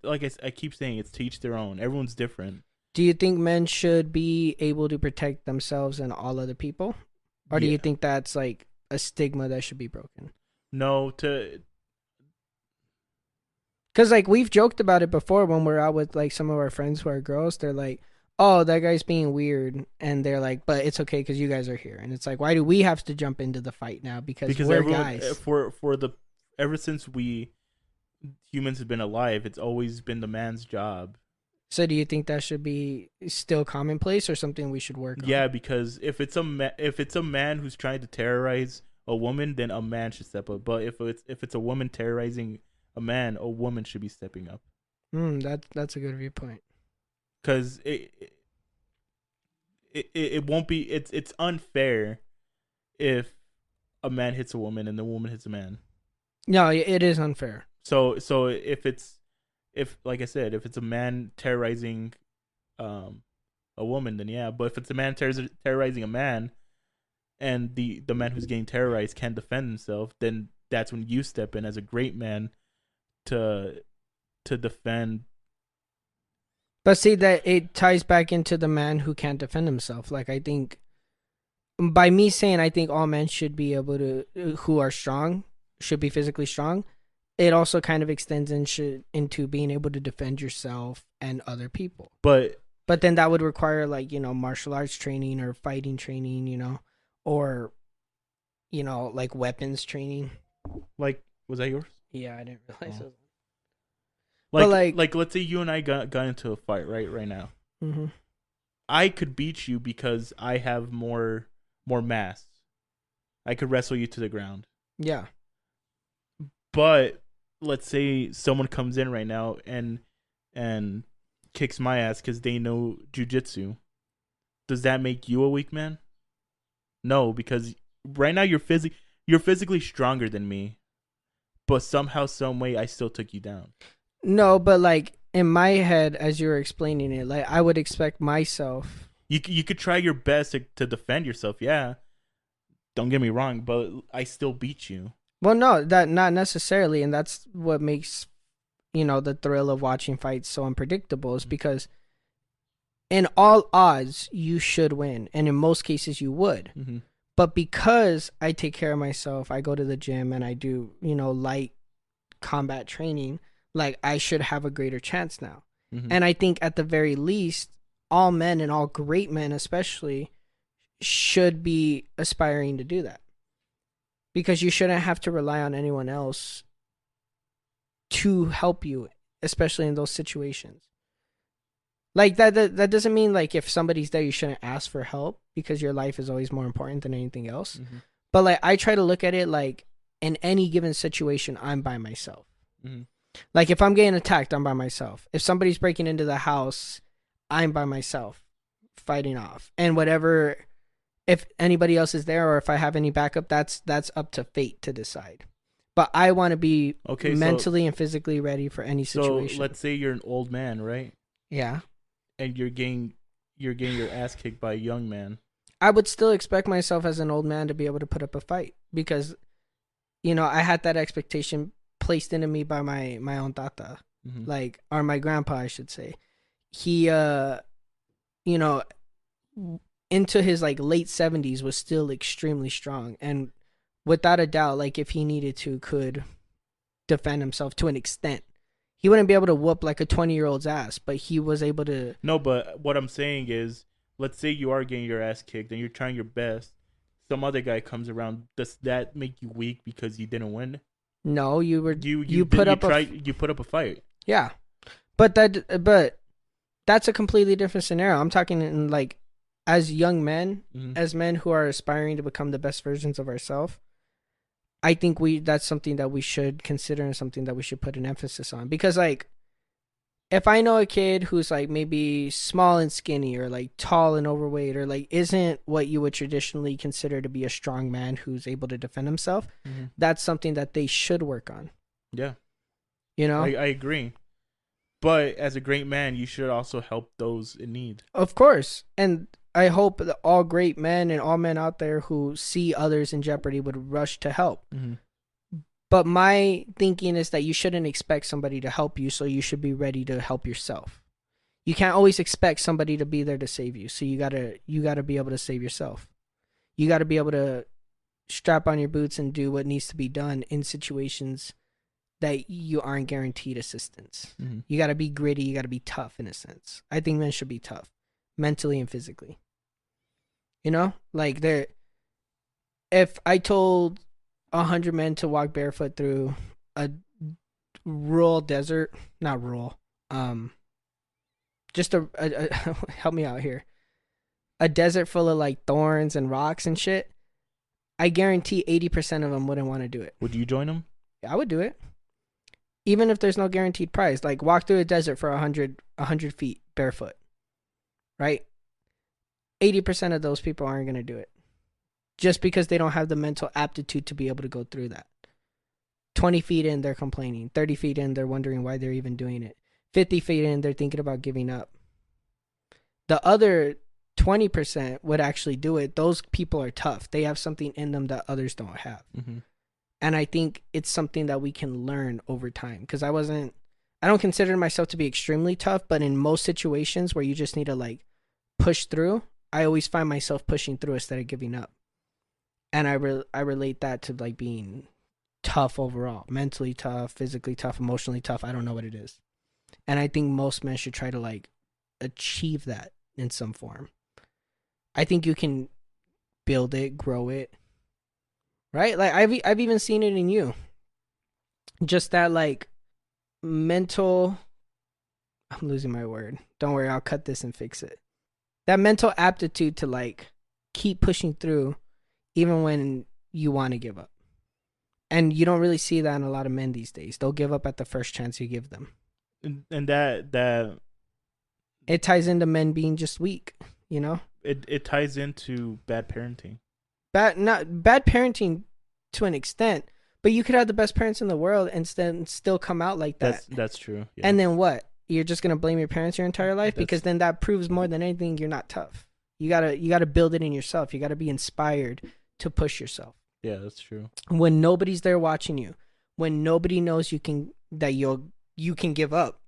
Like I keep saying, it's to each their own. Everyone's different. Do you think men should be able to protect themselves and all other people, or do you think that's like a stigma that should be broken? No, because like we've joked about it before when we're out with like some of our friends who are girls. They're like, oh, that guy's being weird, and they're like, but it's okay because you guys are here. And it's like, why do we have to jump into the fight now? Because we're everyone, guys. Ever since humans have been alive, it's always been the man's job. So do you think that should be still commonplace or something we should work on? Yeah, because if it's a man who's trying to terrorize a woman, then a man should step up. But if it's a woman terrorizing a man, a woman should be stepping up. That's a good viewpoint. Because it won't be, it's unfair if a man hits a woman and the woman hits a man. No, it is unfair. So if like I said, if it's a man terrorizing a woman, then yeah. But if it's a man terrorizing a man, and the man who's getting terrorized can't defend himself, then that's when you step in as a great man to defend. But see, that it ties back into the man who can't defend himself. Like, I think by me saying I think all men should be able to, who are strong, should be physically strong, it also kind of extends into being able to defend yourself and other people. But then that would require, like, martial arts training or fighting training, or, like weapons training. Like, was that yours? Yeah, I didn't realize it was. Like, let's say you and I got into a fight right now. Mm-hmm. I could beat you because I have more mass. I could wrestle you to the ground. Yeah. But let's say someone comes in right now and kicks my ass because they know jujitsu. Does that make you a weak man? No, because right now you're physically stronger than me, but somehow, some way, I still took you down. No, but like in my head, as you were explaining it, like I would expect myself. You could try your best to defend yourself, yeah. Don't get me wrong, but I still beat you. Well, no, that not necessarily, and that's what makes the thrill of watching fights so unpredictable, is because in all odds you should win, and in most cases you would. Mm-hmm. But because I take care of myself, I go to the gym and I do light combat training. Like, I should have a greater chance now. Mm-hmm. And I think at the very least, all men, and all great men especially, should be aspiring to do that. Because you shouldn't have to rely on anyone else to help you, especially in those situations. Like, that doesn't mean, like, if somebody's there, you shouldn't ask for help, because your life is always more important than anything else. Mm-hmm. But, like, I try to look at it like, in any given situation, I'm by myself. Mm-hmm. Like, if I'm getting attacked, I'm by myself. If somebody's breaking into the house, I'm by myself, fighting off. And whatever, if anybody else is there or if I have any backup, that's up to fate to decide. But I want to be mentally and physically ready for any situation. So let's say you're an old man, right? Yeah. And you're getting your ass kicked by a young man. I would still expect myself as an old man to be able to put up a fight, because, I had that expectation placed into me by my own tata, mm-hmm. like, or my grandpa, I should say. He, into his like late 70s was still extremely strong, and without a doubt, like, if he needed to, could defend himself to an extent. He wouldn't be able to whoop like a 20-year-old's ass, but he was able to. No, but what I'm saying is, let's say you are getting your ass kicked and you're trying your best. Some other guy comes around. Does that make you weak because you didn't win? No, you put up a fight. Yeah, but that's a completely different scenario. I'm talking in, like, as young men, mm-hmm. as men who are aspiring to become the best versions of ourselves. I think that's something that we should consider and something that we should put an emphasis on. Because, like, if I know a kid who's, like, maybe small and skinny, or, like, tall and overweight, or, like, isn't what you would traditionally consider to be a strong man who's able to defend himself, mm-hmm. that's something that they should work on. Yeah. I agree. But as a great man, you should also help those in need. Of course. And I hope that all great men and all men out there who see others in jeopardy would rush to help. Mm-hmm. But my thinking is that you shouldn't expect somebody to help you, so you should be ready to help yourself. You can't always expect somebody to be there to save you, so you gotta be able to save yourself. You gotta be able to strap on your boots and do what needs to be done in situations that you aren't guaranteed assistance. Mm-hmm. You gotta be gritty. You gotta be tough, in a sense. I think men should be tough, mentally and physically. Like, if I told 100 men to walk barefoot through a rural desert, not rural, just a help me out here, a desert full of, like, thorns and rocks and shit, I guarantee 80% of them wouldn't want to do it. Would you join them? I would do it. Even if there's no guaranteed prize. Like, walk through a desert for 100 feet barefoot. Right? 80% of those people aren't going to do it. Just because they don't have the mental aptitude to be able to go through that. 20 feet in, they're complaining. 30 feet in, they're wondering why they're even doing it. 50 feet in, they're thinking about giving up. The other 20% would actually do it. Those people are tough. They have something in them that others don't have. Mm-hmm. And I think it's something that we can learn over time. Because I don't consider myself to be extremely tough, but in most situations where you just need to like push through, I always find myself pushing through instead of giving up. And I relate that to like being tough overall. Mentally tough, physically tough, emotionally tough. I don't know what it is. And I think most men should try to like achieve that in some form. I think you can build it, grow it. Right? Like I've even seen it in you. Just that like mental, I'm losing my word. Don't worry, I'll cut this and fix it. That mental aptitude to like keep pushing through even when you want to give up. And you don't really see that in a lot of men these days. They'll give up at the first chance you give them. And that it ties into men being just weak, you know? It ties into bad parenting. Not bad parenting to an extent, but you could have the best parents in the world and still come out like that. That's true. Yeah. And then what? You're just gonna blame your parents your entire life? Because then that proves more than anything you're not tough. You gotta build it in yourself. You gotta be inspired to push yourself. Yeah, that's true. When nobody's there watching you, when nobody knows you can give up,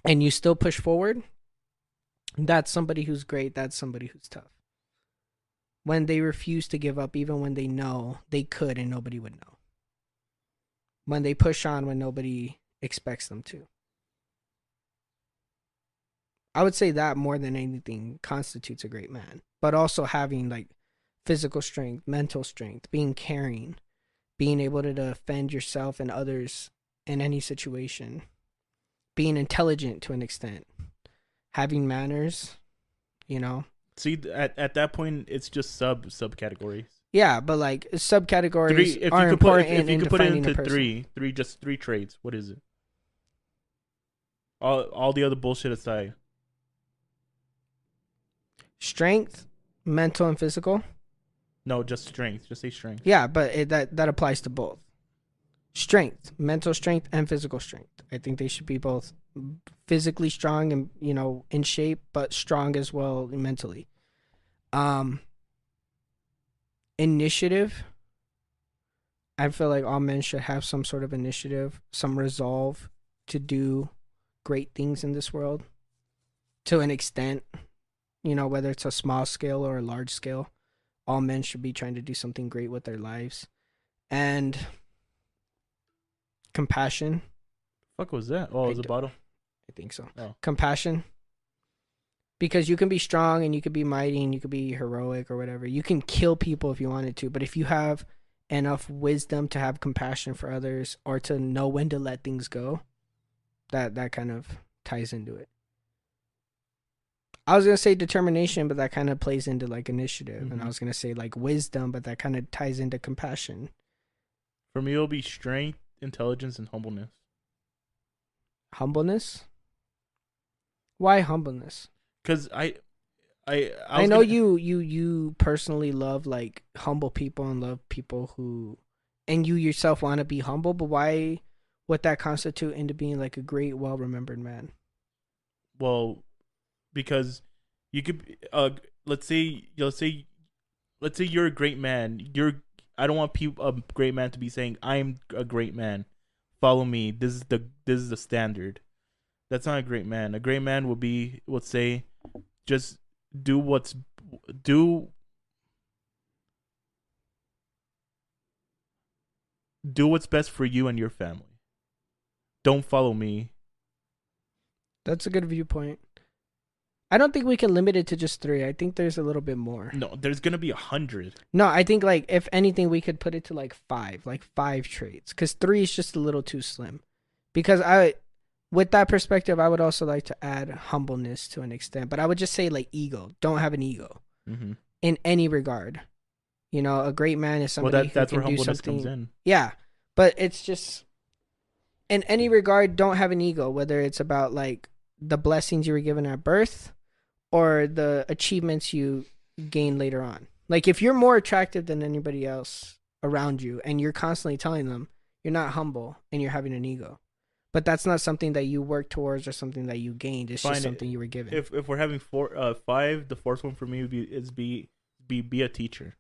and you still push forward, that's somebody who's great. That's somebody who's tough. When they refuse to give up, even when they know they could and nobody would know. When they push on when nobody expects them to. I would say that more than anything constitutes a great man. But also having like physical strength, mental strength, being caring, being able to defend yourself and others in any situation, being intelligent to an extent, having manners, you know. See, at that point, it's just subcategories. Yeah, but like subcategories are important. If you could put it into three traits, what is it? All the other bullshit aside. Strength, mental and physical. No, just strength. Just say strength. Yeah, but that applies to both. Strength, mental strength, and physical strength. I think they should be both physically strong and, you know, in shape, but strong as well mentally. Initiative. I feel like all men should have some sort of initiative, some resolve to do great things in this world to an extent, you know, whether it's a small scale or a large scale. All men should be trying to do something great with their lives. And compassion. Fuck was that? Oh, it was a bottle? I think so. Oh. Compassion. Because you can be strong and you can be mighty and you can be heroic or whatever. You can kill people if you wanted to. But if you have enough wisdom to have compassion for others or to know when to let things go, that kind of ties into it. I was going to say determination, but that kind of plays into like initiative. Mm-hmm. And I was going to say like wisdom, but that kind of ties into compassion. For me, it'll be strength, intelligence, and humbleness. Humbleness? Why humbleness? Because I know you personally love like humble people and love people who, and you yourself want to be humble, but why would that constitute into being like a great, well-remembered man? Well, because you could let's say you're a great man. I don't want a great man to be saying I'm a great man. Follow me. This is the standard. That's not a great man. A great man would say just do what's best for you and your family. Don't follow me. That's a good viewpoint. I don't think we can limit it to just 3. I think there's a little bit more. No, there's gonna be 100. No, I think like if anything, we could put it to like 5 traits, because 3 is just a little too slim. Because with that perspective, I would also like to add humbleness to an extent, but I would just say like ego. Don't have an ego in any regard. You know, a great man is Well, somebody that's who where can do humbleness something. comes in. Yeah, but it's just in any regard, don't have an ego. Whether it's about like the blessings you were given at birth or the achievements you gain later on. Like if you're more attractive than anybody else around you, and you're constantly telling them you're not humble and you're having an ego, but that's not something that you work towards or something that you gained. It's just something you were given. If we're having five, the fourth one for me would be a teacher,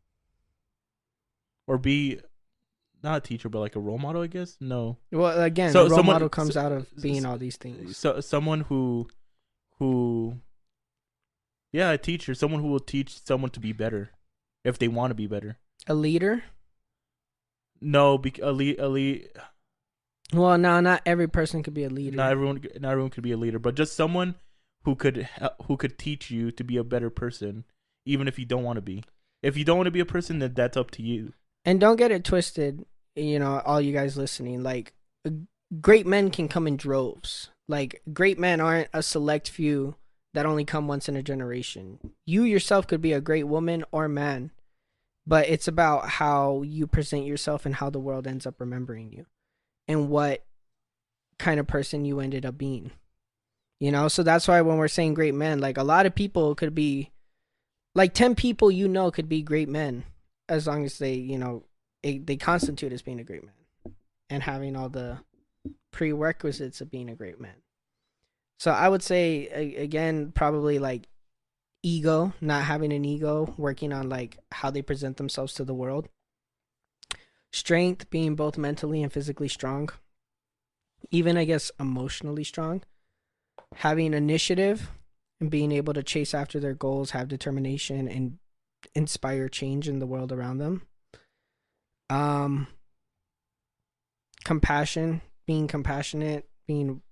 or be not a teacher, but like a role model, I guess. No. Well, again, So the role someone- model comes so- out of being all these things. So someone who, yeah, a teacher, someone who will teach someone to be better, if they want to be better. A leader? No, a lead. Well, no, not every person could be a leader. Not everyone could be a leader, but just someone who could teach you to be a better person, even if you don't want to be. If you don't want to be a person, then that's up to you. And don't get it twisted, you know, all you guys listening. Like, great men can come in droves. Like, great men aren't a select few that only come once in a generation. You yourself could be a great woman or man, but it's about how you present yourself and how the world ends up remembering you and what kind of person you ended up being. You know, so that's why when we're saying great men, like a lot of people could be, like 10 people you know could be great men as long as they, you know, they constitute as being a great man and having all the prerequisites of being a great man. So I would say, again, probably like ego, not having an ego, working on like how they present themselves to the world. Strength, being both mentally and physically strong. Even, I guess, emotionally strong. Having initiative and being able to chase after their goals, have determination, and inspire change in the world around them. Compassion, being compassionate, being,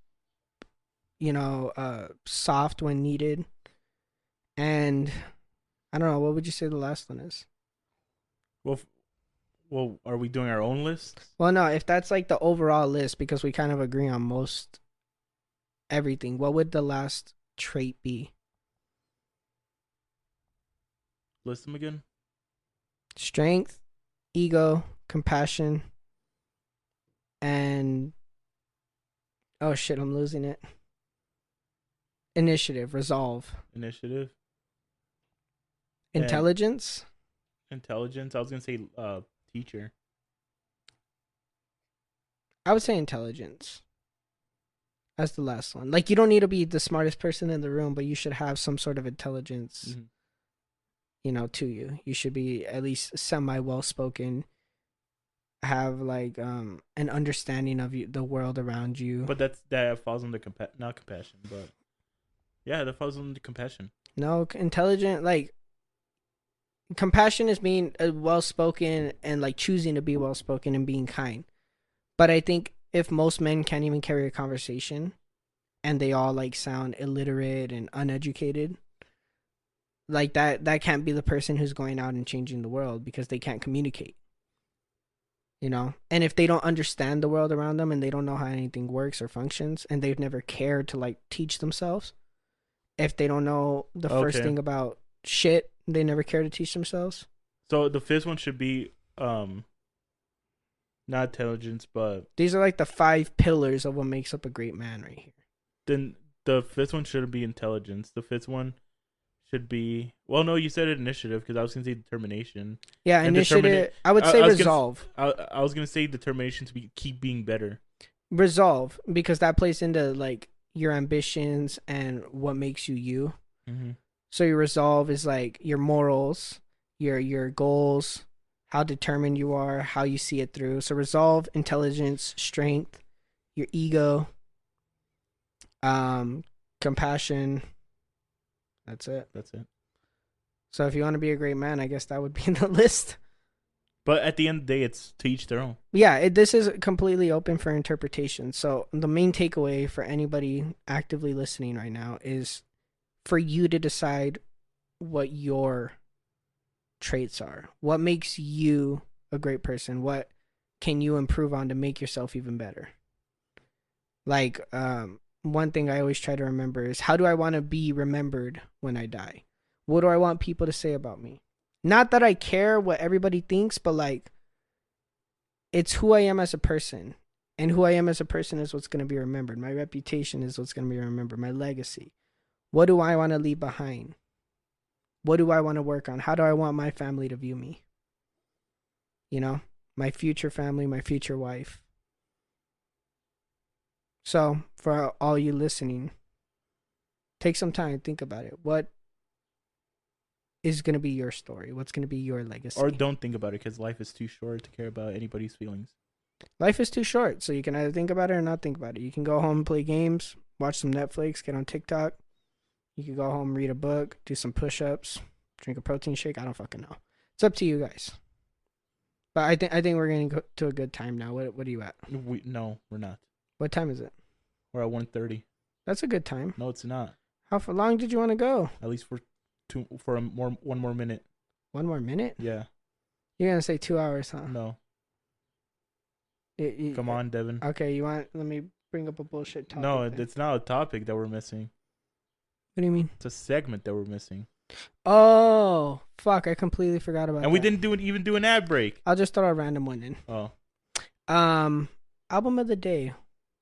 you know, soft when needed. And I don't know, what would you say the last one is? Well, are we doing our own list? Well, no, if that's like the overall list, because we kind of agree on most everything, what would the last trait be? List them again. Strength, ego, compassion, and oh shit, I'm losing it. Initiative, resolve, Initiative. intelligence. Intelligence. I was gonna say teacher. I would say intelligence. That's the last one. Like, you don't need to be the smartest person in the room, but you should have some sort of intelligence, you know, to you. You should be at least semi well spoken. Have like an understanding of the world around you. But that falls under not compassion, but yeah, that falls under compassion. No, intelligent, like compassion is being well spoken and like choosing to be well spoken and being kind. But I think if most men can't even carry a conversation and they all like sound illiterate and uneducated, like that can't be the person who's going out and changing the world because they can't communicate. You know, and if they don't understand the world around them and they don't know how anything works or functions and they've never cared to like teach themselves, if they don't know the first thing about shit, they never care to teach themselves. So the fifth one should be not intelligence, but these are like the 5 pillars of what makes up a great man right here. Then the fifth one shouldn't be intelligence. The fifth one should be, well, no, you said initiative because I was gonna say determination. Yeah, and initiative. I would say resolve. I was gonna say determination to keep being better. Resolve, because that plays into like your ambitions and what makes you you. Mm-hmm. So your resolve is like your morals, your goals, how determined you are, how you see it through. So resolve, intelligence, strength, your ego, compassion. That's it. So if you want to be a great man, I guess that would be in the list. But at the end of the day, it's to each their own. Yeah, this is completely open for interpretation. So the main takeaway for anybody actively listening right now is for you to decide what your traits are. What makes you a great person? What can you improve on to make yourself even better? Like, one thing I always try to remember is, how do I want to be remembered when I die? What do I want people to say about me? Not that I care what everybody thinks, but like, it's who I am as a person. And who I am as a person is what's going to be remembered. My reputation is what's going to be remembered. My legacy. What do I want to leave behind? What do I want to work on? How do I want my family to view me? You know, my future family, my future wife. So, for all you listening, take some time and think about it. What is going to be your story? What's going to be your legacy? Or don't think about it, because life is too short to care about anybody's feelings. Life is too short, so you can either think about it or not think about it. You can go home and play games, watch some Netflix, get on TikTok. You can go home, read a book, do some push-ups, drink a protein shake. I don't fucking know. It's up to you guys. But I think we're getting to a good time now. What are you at? No, we're not. What time is it? We're at 1:30. That's a good time. No, it's not. How long did you want to go? At least one more minute. 1 more minute? Yeah. You're gonna say 2 hours, huh? No. Come on, Devin. Okay, let me bring up a bullshit topic. No, then. it's not a topic that we're missing. What do you mean? It's a segment that we're missing. Oh, fuck! I completely forgot about that. And we didn't even do an ad break. I'll just throw a random one in. Oh. Album of the day.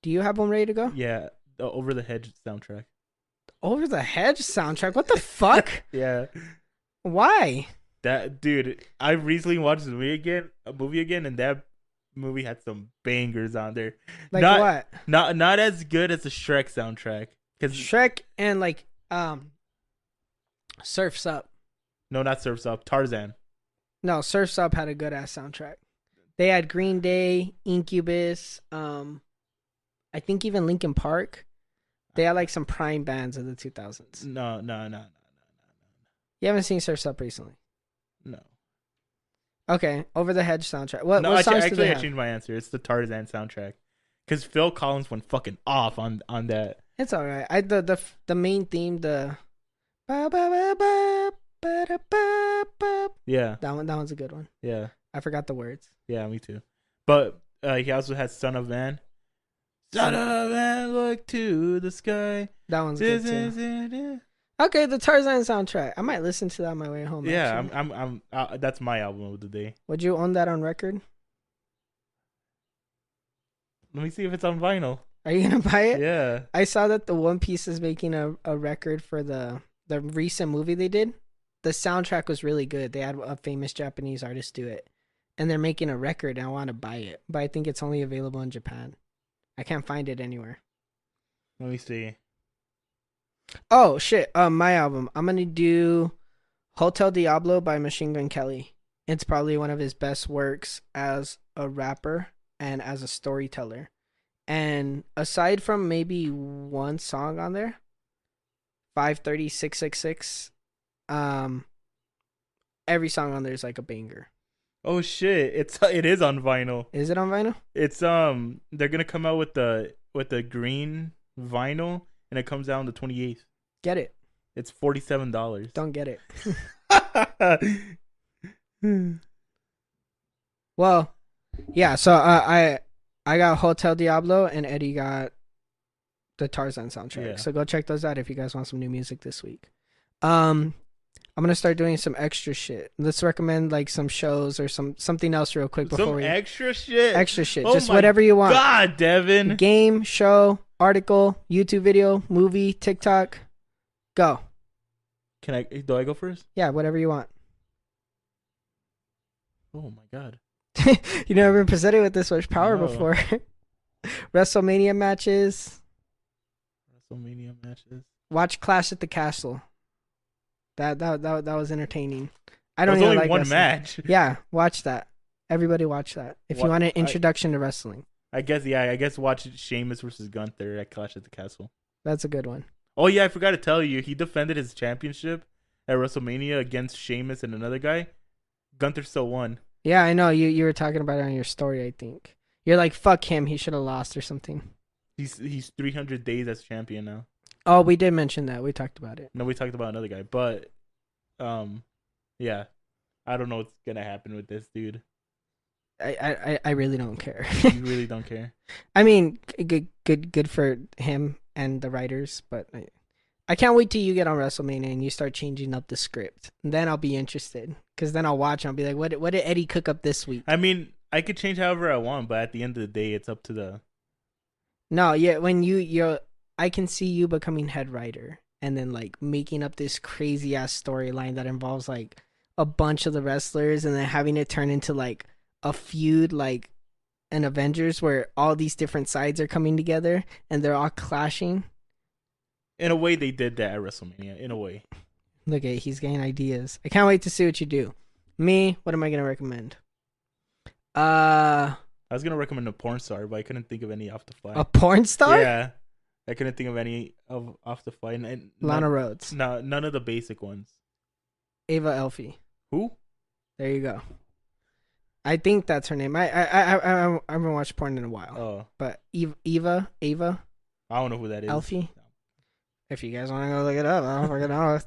Do you have one ready to go? Yeah, the Over the Hedge soundtrack. Over the Hedge soundtrack? What the fuck? Yeah. Why? That dude, I recently watched a movie again, and that movie had some bangers on there. Like what? Not as good as the Shrek soundtrack. Cause Shrek and like Surf's Up. No, not Surf's Up. Tarzan. No, Surf's Up had a good ass soundtrack. They had Green Day, Incubus, I think even Linkin Park. They had like some prime bands of the 2000s. No. You haven't seen Surf's Up recently? No. Okay, Over the Hedge soundtrack. What songs do they I have? changed my answer. It's the Tarzan soundtrack. Because Phil Collins went fucking off on that. It's alright. The main theme, the Yeah. That one's a good one. Yeah. I forgot the words. Yeah, me too. But he also has Son of Man. Son of Man, look to the sky. That one's good too. Okay, the Tarzan soundtrack. I might listen to that on my way home. Yeah, actually. I'm that's my album of the day. Would you own that on record? Let me see if it's on vinyl. Are you gonna buy it? Yeah. I saw that the One Piece is making a record for the recent movie they did. The soundtrack was really good. They had a famous Japanese artist do it, and they're making a record. And I want to buy it, but I think it's only available in Japan. I can't find it anywhere. Let me see. Oh shit! My album. I'm gonna do Hotel Diablo by Machine Gun Kelly. It's probably one of his best works as a rapper and as a storyteller. And aside from maybe one song on there, 530 666, every song on there is like a banger. Oh shit! It is on vinyl. Is it on vinyl? It's they're gonna come out with the green vinyl, and it comes out on the 28th. Get it. It's $47. Don't get it. Well, yeah. So I got Hotel Diablo and Eddie got the Tarzan soundtrack. Yeah. So go check those out if you guys want some new music this week. I'm gonna start doing some extra shit. Let's recommend like some shows or something else real quick before Some extra shit. Extra shit. Oh Just my whatever you want. God, Devin. Game, show, article, YouTube video, movie, TikTok. Go. Do I go first? Yeah, whatever you want. Oh my God. You never been presented with this much power No. before. WrestleMania matches. WrestleMania matches. Watch Clash at the Castle. That was entertaining. I There don't was even only like one wrestling. match. Yeah, watch that. Everybody watch that. If you What- want an introduction to wrestling. I guess watch Sheamus versus Gunther at Clash at the Castle. That's a good one. Oh yeah, I forgot to tell you, he defended his championship at WrestleMania against Sheamus and another guy. Gunther still won. Yeah, I know. You were talking about it on your story, I think. You're like, fuck him, he should have lost or something. He's 300 days as champion now. Oh, we did mention that. We talked about it. No, we talked about another guy, but yeah, I don't know what's gonna happen with this dude. I really don't care. You really don't care. I mean, good for him and the writers, but I can't wait till you get on WrestleMania and you start changing up the script. And then I'll be interested Because then I'll watch and I'll be like, what did Eddie cook up this week? I mean, I could change however I want, but at the end of the day, it's up to the. No, yeah, when you're, I can see you becoming head writer and then like making up this crazy ass storyline that involves like a bunch of the wrestlers and then having it turn into like a feud, like an Avengers where all these different sides are coming together and they're all clashing. In a way, they did that at WrestleMania. In a way. Look at, he's getting ideas. I can't wait to see what you do. Me, what am I gonna recommend? I was gonna recommend a porn star, but I couldn't think of any off the fly. A porn star? Yeah, I couldn't think of any off the fly. And Lana Rhodes. No, none of the basic ones. Ava Elfie. Who? There you go. I think that's her name. I haven't watched porn in a while. Oh, But Ava. I don't know who that is. Elfie. If you guys want to go look it up, I don't fucking know.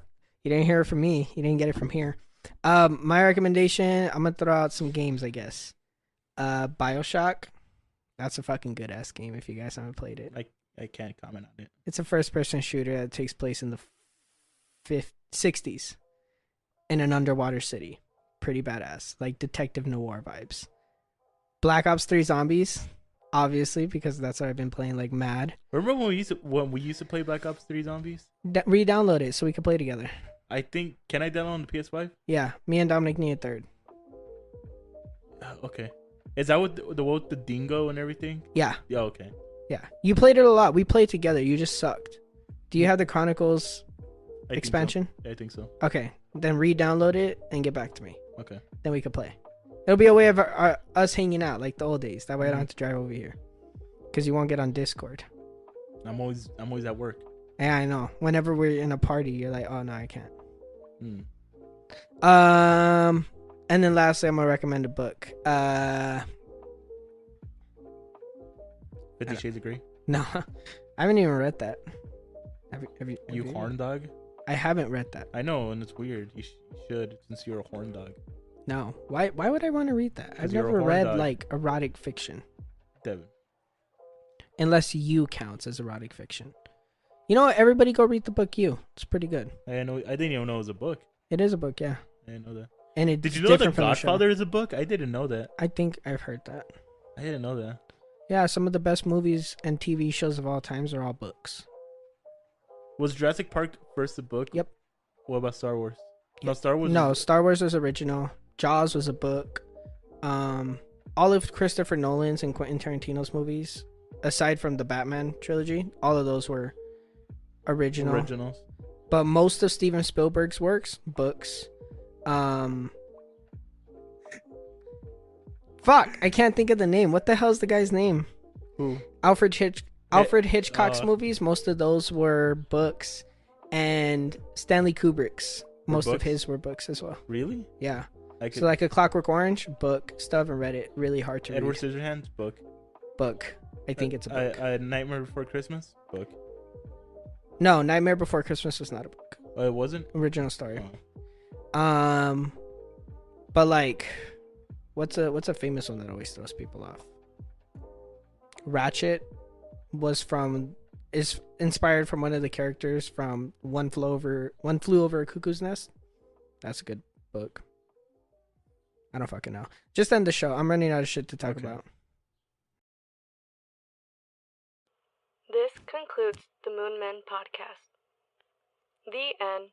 You didn't hear it from me. You didn't get it from here. My recommendation, I'm gonna throw out some games, I guess. BioShock. That's a fucking good ass game if you guys haven't played it. I can't comment on it. It's a first person shooter that takes place in the 60s in an underwater city. Pretty badass. Like detective noir vibes. Black Ops 3 Zombies. Obviously, because that's what I've been playing like mad. Remember when we used to play Black Ops 3 Zombies? Re-download it so we can play together. I think, can I download on the PS5? Yeah, me and Dominic need a third. Okay. Is that what the one with the dingo and everything? Yeah. Yeah, okay. Yeah. You played it a lot. We played together. You just sucked. Do you have the Chronicles I think expansion? so. I think so. Okay. Then re-download it and get back to me. Okay. Then we can play. It'll be a way of us hanging out like the old days. That way I don't have to drive over here. Because you won't get on Discord. I'm always at work. Yeah, I know. Whenever we're in a party, you're like, oh, no, I can't. And then lastly, I'm going to recommend a book. 50 Shades of Grey? No. I haven't even read that. Have You horn dog? I haven't read that. I know, and it's weird. You should, since you're a horn dog. No. Why would I want to read that? I've you're a never horn read dog. like erotic fiction. Devin. Unless You counts as erotic fiction. You know what? Everybody go read the book You. It's pretty good. I didn't even know it was a book. It is a book, yeah. I didn't know that. And it's Did you know The different from the show. Godfather is a book? I didn't know that. I think I've heard that. I didn't know that. Yeah, some of the best movies and TV shows of all times are all books. Was Jurassic Park first a book? Yep. What about Star Wars? No, Star Wars. No, Star Wars was original. Jaws was a book. All of Christopher Nolan's and Quentin Tarantino's movies, aside from the Batman trilogy, all of those were originals. But most of Steven Spielberg's works, books. Fuck, I can't think of the name. What the hell's the guy's name? Who? Alfred Hitchcock's movies, most of those were books. And Stanley Kubrick's, most of his were books as well. Really? Yeah. So like A Clockwork Orange, book. Still haven't read it. Really hard to Edward read. Scissorhands, book. Book. I think it's a book. Nightmare Before Christmas, book. No, Nightmare Before Christmas was not a book. Oh, it wasn't? Original story. Oh. But like, what's a famous one that always throws people off? Ratchet is inspired from one of the characters from One Flew Over a Cuckoo's Nest. That's a good book. I don't fucking know. Just end the show. I'm running out of shit to talk about. This concludes the Moon Men podcast. The end.